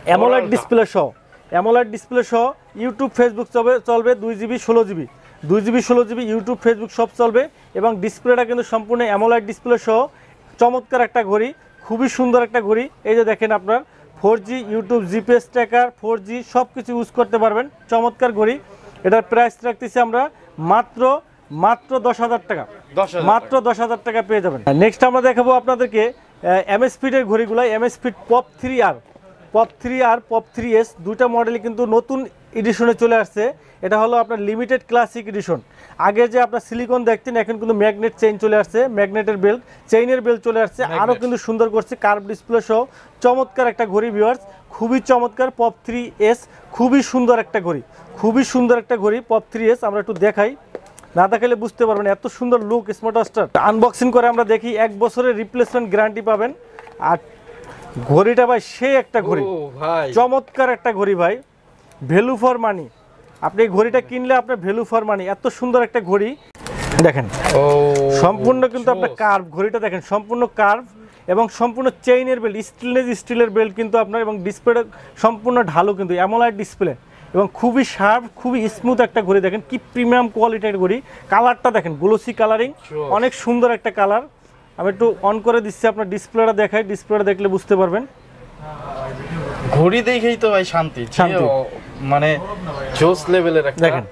অ্যামোলেড ডিসপ্লে সহ, অ্যামোলেড ডিসপ্লে সহ ইউটিউব ফেসবুক চলবে 2GB 16GB, 2GB 16GB YouTube Facebook সব চলবে। এবং ডিসপ্লেটা কিন্তু সম্পূর্ণ অ্যামোলেড ডিসপ্লে সহ, চমৎকার একটা ঘড়ি, খুবই সুন্দর একটা ঘড়ি। এই যে দেখেন আপনার 4G YouTube GPS tracker 4G সব কিছু ইউজ করতে পারবেন, চমৎকার ঘড়ি। এটার প্রাইস রাখতেছি আমরা মাত্র 10,000 টাকা, মাত্র 10,000 টাকা পেয়ে যাবেন। নেক্সট আমরা দেখাবো আপনাদেরকে এমএসফিটের ঘড়িগুলো, MSFit pop 3R, pop 3R, pop 3S দুইটা মডেলই কিন্তু নতুন এডিশনে চলে আসছে। এটা হলো আপনার লিমিটেড ক্লাসিক এডিশন। আগে যে আপনার সিলিকন দেখতেন, এখন কিন্তু ম্যাগনেট চেইন চলে আসছে, ম্যাগনেটের বেল্ট, চেইনের বেল্ট চলে আসছে, আরও কিন্তু সুন্দর করছে কার্ভ ডিসপ্লে সহ, চমৎকার একটা ঘড়ি ভিউয়ার্স, খুবই চমৎকার। পপ 3S খুবই সুন্দর একটা ঘড়ি, খুবই সুন্দর একটা ঘড়ি পপ 3S। আমরা একটু দেখাই, না দেখালে বুঝতে পারবেন এত সুন্দর লুক স্মার্ট ওয়াচটার। আনবক্সিং করে আমরা দেখি, 1 বছরের রিপ্লেসমেন্ট গ্যারান্টি পাবেন। আর ঘড়িটা ভাই সেই একটা ঘড়ি, চমৎকার একটা ঘড়ি ভাই, ভ্যালু ফর মানি। আপনি ঘড়িটা কিনলে আপনার ভ্যালু ফর মানি, এত সুন্দর একটা ঘড়ি। দেখেন সম্পূর্ণ কিন্তু আপনার কার্ভ, ঘড়িটা দেখেন সম্পূর্ণ কার্ভ এবং সম্পূর্ণ চেইনের বেল্ট, স্টিলের বেল্ট কিন্তু আপনার, এবং ডিসপ্লেটা সম্পূর্ণ ঢালু কিন্তু অ্যামোলেড ডিসপ্লে, এবং খুবই শার্প, খুবই স্মুথ একটা ঘড়ি। দেখেন কি প্রিমিয়াম কোয়ালিটির ঘড়ি, কালারটা দেখেন গ্লোসি কালারিং, অনেক সুন্দর একটা কালার। আমি একটু অন করে দিচ্ছি, আপনার ডিসপ্লেটা দেখাই, ডিসপ্লেটা দেখলে বুঝতে পারবেন।
ঘড়ি দেখেই তো ভাই শান্তি, মানে জোস লেভেলের একটা,
দেখেন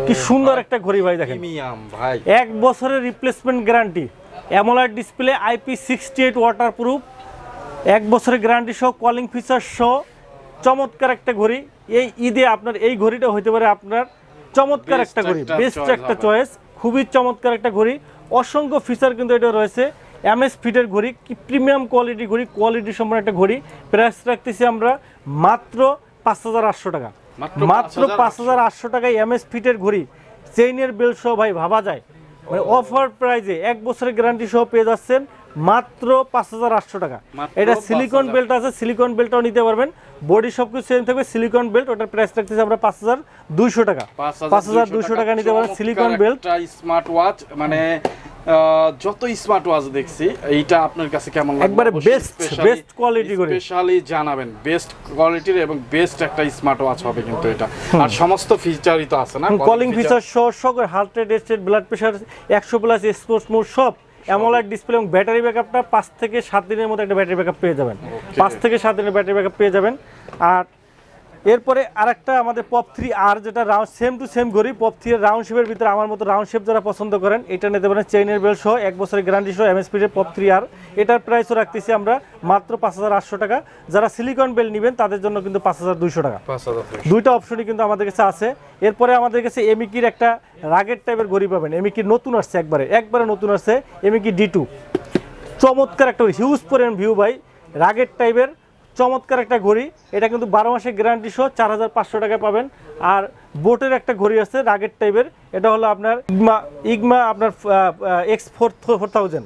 কি সুন্দর একটা ঘড়ি ভাই, দেখেন
ভাই
1 বছরের replacement guarantee, AMOLED display, IP68 waterproof, 1 বছরের গ্যারান্টি সহ, কলিং ফিচার সহ, চমৎকার একটা ঘড়ি। এই ঈদে আপনার এই ঘড়িটা হইতে পারে আপনার চমৎকার একটা ঘড়ি, বেস্ট একটা চয়েস, খুবই চমৎকার একটা ঘড়ি। অসংখ্য ফিচার কিন্তু এটা রয়েছে, এমএসফিটের ঘড়ি, কি প্রিমিয়াম কোয়ালিটি ঘড়ি, কোয়ালিটি সম্পন্ন একটা ঘড়ি। প্রাইস রাখতেছি আমরা মাত্র 5800 টাকা, মাত্র 5800 টাকায় এমএস ফিটের ঘড়ি, চেইনের বেল্ট সহ ভাই ভাবা যায়, মানে অফার প্রাইজে 1 বছরের গ্যারান্টি সহ পেয়ে যাচ্ছেন মাত্র 5800 টাকা। এটা সিলিকন বেল্ট আছে, সিলিকন বেল্টটাও নিতে পারবেন, বডি সবকিছু সেম থাকবে। সিলিকন বেল্ট, ওটার প্রাইস রাখতেছি আমরা 5200 টাকা। 5200 টাকা নিতে পারেন সিলিকন বেল্ট।
স্মার্ট ওয়াচ, মানে যত স্মার্ট ওয়াচ দেখছি, এইটা আপনার কাছে কেমন লাগে?
একবারে বেস্ট কোয়ালিটি করে
স্পেশালি জানাবেন, বেস্ট কোয়ালিটির এবং বেস্ট একটা স্মার্ট ওয়াচ হবে কিন্তু এটা। আর সমস্ত ফিচারই তো আছে না,
কলিং ফিচার সহ সকল, heart rate, state, blood pressure 100+ sports mode সব, অ্যামোলেড ডিসপ্লে এবং ব্যাটারি ব্যাকআপটা 5 থেকে 7 দিনের মধ্যে একটা ব্যাটারি ব্যাকআপ পেয়ে যাবেন। 5 থেকে 7 দিনের ব্যাটারি ব্যাকআপ পেয়ে যাবেন। আর এরপরে আরেকটা আমাদের পপ 3R, যেটা রাউন্ড সেম টু সেম ঘড়ি। পপ 3 এর রাউন্ড শেপের ভিতরে আমার মতো রাউন্ড শেপ যারা পছন্দ করেন, এটা নিতে পারেন চেইনের বেল্ট সহ 1 বছরের গ্যারান্টি সহ এমএস ফিটের পপ 3R। এটার প্রাইসও রাখতেছি আমরা মাত্র 5800 টাকা। যারা সিলিকন বেল্ট নেবেন তাদের জন্য কিন্তু 5200 টাকা। দুইটা অপশনই কিন্তু আমাদের কাছে আছে। এরপরে আমাদের কাছে এমিকির একটা রাগের টাইপের ঘড়ি পাবেন। এমিকির নতুন আসছে, একবারে নতুন আসছে, এমিকি D2। চমৎকার একটা হিউজ পরিমাণ ভিউ ভাই, রাগের টাইপের চমৎকার একটা ঘড়ি। এটা কিন্তু 12 মাসের গ্যারান্টি সহ 4500 টাকায় পাবেন। আর বোটের একটা ঘড়ি আছে রাগের টাইপের, এটা হলো আপনার ইগমা আপনার X4000,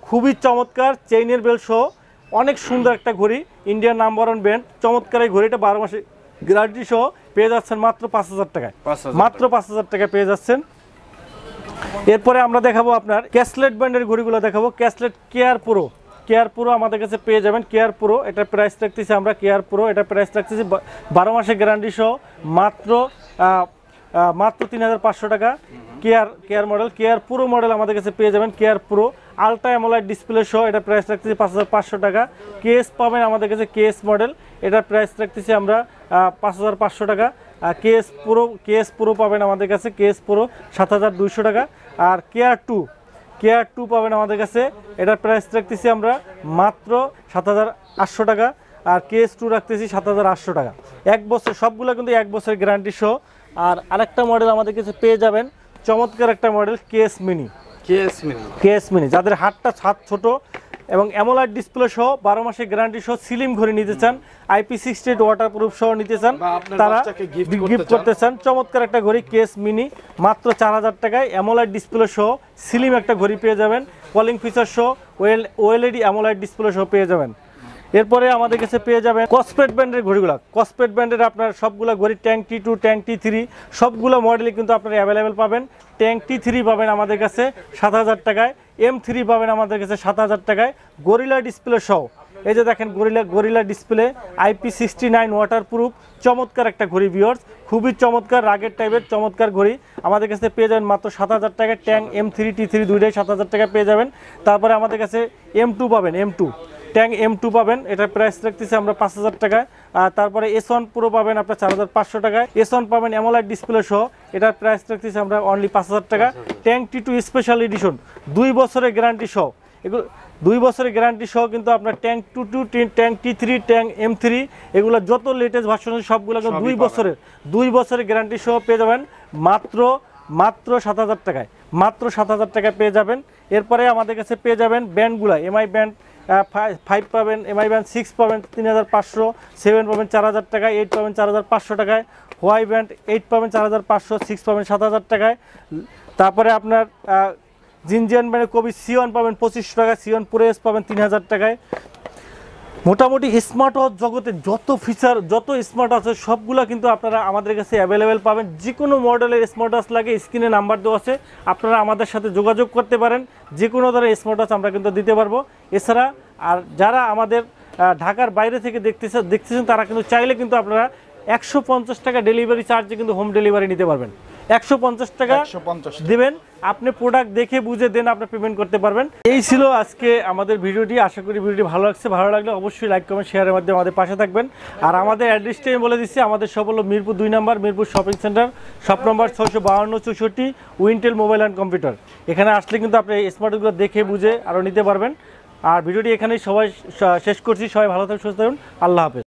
খুবই চমৎকার, চেইনের বেল্ট সহ অনেক সুন্দর একটা ঘড়ি, ইন্ডিয়ান নাম্বার 1 ব্র্যান্ড। চমৎকার এই ঘড়িটা 12 মাসের গ্যারান্টি সহ পেয়ে যাচ্ছেন মাত্র 5000 টাকায়। মাত্র 5000 টাকায় পেয়ে যাচ্ছেন। এরপরে আমরা দেখাবো আপনার ক্যাসলেট ব্র্যান্ডের ঘড়িগুলো দেখাবো। ক্যাসলেট কেয়ার প্রো আমাদের কাছে পেয়ে যাবেন। কেয়ার প্রো, এটার প্রাইস রাখতেছি আমরা, কেয়ার প্রো এটার প্রাইস রাখতেছি 12 মাসের গ্যারান্টি সহ মাত্র 3500 টাকা। Care model, care pro model আমাদের কাছে পেয়ে যাবেন। Care pro ultra AMOLED display সহ এটার প্রাইস রাখতেছি 5500 টাকা। কেএস পাবেন আমাদের কাছে, কেএস মডেল, এটার প্রাইস রাখতেছি আমরা 5500 টাকা। কেএস প্রো পাবেন আমাদের কাছে, কেএস প্রো 7200 টাকা। আর কেয়ার টু পাবেন আমাদের কাছে, এটার প্রাইস রাখতেছি আমরা মাত্র 7800 টাকা। আর কেএস 2 রাখতেছি 7800 টাকা। 1 বছর, সবগুলো কিন্তু 1 বছরের গ্যারান্টি সহ। আর আরেকটা মডেল আমাদের কাছে পেয়ে যাবেন, চমৎকার একটা মডেল, কেএস মিনি, যাদের হাত ছোট এবং অ্যামোলেড ডিসপ্লে সহ 12 মাসের গ্যারান্টি সহ সিলিম ঘড়ি নিতে চান, IP68 ওয়াটারপ্রুফ সহ নিতে চান, তারা গিফট করতে চান, চমৎকার একটা ঘড়ি কেএস মিনি মাত্র 4000 টাকায় অ্যামোলেড ডিসপ্লে সহ সিলিম একটা ঘড়ি পেয়ে যাবেন, কলিং ফিচার সহ ওএলইডি অ্যামোলেড ডিসপ্লে সহ পেয়ে যাবেন। এরপরে আমাদের কাছে পেয়ে যাবেন কসপেট ব্র্যান্ডের ঘড়িগুলো। কসপেট ব্র্যান্ডের আপনার সবগুলো ঘড়ি, ট্যাঙ্ক T2, ট্যাঙ্ক T3 সবগুলো মডেলই কিন্তু আপনারা অ্যাভেলেবেল পাবেন। ট্যাঙ্ক T3 পাবেন আমাদের কাছে 7000 টাকায়, M3 পাবেন আমাদের কাছে 7000 টাকায়, গরিলা ডিসপ্লে সহ। এই যে দেখেন গরিলা ডিসপ্লে, IP69 ওয়াটারপ্রুফ, চমৎকার একটা ঘড়ি ভিউয়ার্স, খুবই চমৎকার রাগের টাইপের চমৎকার ঘড়ি আমাদের কাছে পেয়ে যাবেন মাত্র 7000 টাকায়। ট্যাঙ্ক M3 T3 দুইটাই 7000 টাকায় পেয়ে যাবেন। তারপরে আমাদের কাছে M2 পাবেন, ট্যাঙ্ক M2 পাবেন, এটার প্রাইস রাখতেছি আমরা 5000 টাকায়। আর তারপরে S1 প্রো পাবেন আপনার 4500 টাকায়। S1 পাবেন অ্যামোলেড ডিসপ্লে সহ, এটার প্রাইস রাখতেছি আমরা অনলি 5000 টাকা। ট্যাঙ্ক T2 স্পেশাল এডিশন 2 বছরের গ্যারান্টি সহ, এগুলো 2 বছরের গ্যারান্টি সহ কিন্তু আপনার tank T2, tank T3, tank M3 এগুলো যত লেটেস্ট ভার্সন আছে সবগুলো 2 বছরের গ্যারান্টি সহ পেয়ে যাবেন মাত্র 7000 টাকায়। মাত্র 7000 টাকায় পেয়ে যাবেন। এরপরে আমাদের কাছে পেয়ে যাবেন ব্যান্ডগুলো, MI ব্যান্ড 5 পাবেন, MI ব্যান্ড 6 পাবেন 3500, 7 পাবেন 4000 টাকায়, 8 পাবেন 4500 টাকায়, হোয়াই ব্যান্ড 8 পাবেন 4500, 6 পাবেন 7000 টাকায়। তারপরে আপনার জিনজিয়ান ব্যান্ডের কবি C1 পাবেন 2500 টাকায়, C1 Pro S পাবেন 3000 টাকায়। মোটামুটি স্মার্ট ওয়াচ জগতে যত ফিচার, যত স্মার্ট ওয়াচ আছে সবগুলো কিন্তু আপনারা আমাদের কাছে অ্যাভেলেবেল পাবেন। যে কোনো মডেলের স্মার্ট ওয়াচ লাগে স্ক্রিনে নাম্বার দেওয়া আছে, আপনারা আমাদের সাথে যোগাযোগ করতে পারেন, যে কোনো ধরনের স্মার্ট ওয়াচ আমরা কিন্তু দিতে পারবো। এছাড়া আর যারা আমাদের ঢাকার বাইরে থেকে দেখতেছেন তারা কিন্তু চাইলে কিন্তু আপনারা 150 টাকা ডেলিভারি চার্জে কিন্তু হোম ডেলিভারি নিতে পারবেন। 150 টাকা দেবেন, আপনি প্রোডাক্ট দেখে বুঝে দেন আপনি পেমেন্ট করতে পারবেন। এই ছিল আজকে আমাদের ভিডিওটি। আশা করি ভিডিওটি ভালো লাগছে। ভালো লাগলে অবশ্যই লাইক কমেন্ট শেয়ারের মাধ্যমে আমাদের পাশে থাকবেন। আর আমাদের অ্যাড্রেসটি আমি বলে দিচ্ছি, আমাদের সব হলো Mirpur 2 number, Mirpur shopping centre, shop number 652 64, Wintel mobile and computer. এখানে আসলে কিন্তু আপনি স্মার্টগুলো দেখে বুঝে আরও নিতে পারবেন। আর ভিডিওটি এখানেই সবাই শেষ করছি। সবাই ভালো থাকবেন, সুস্থ থাকুন, আল্লাহ হাফেজ।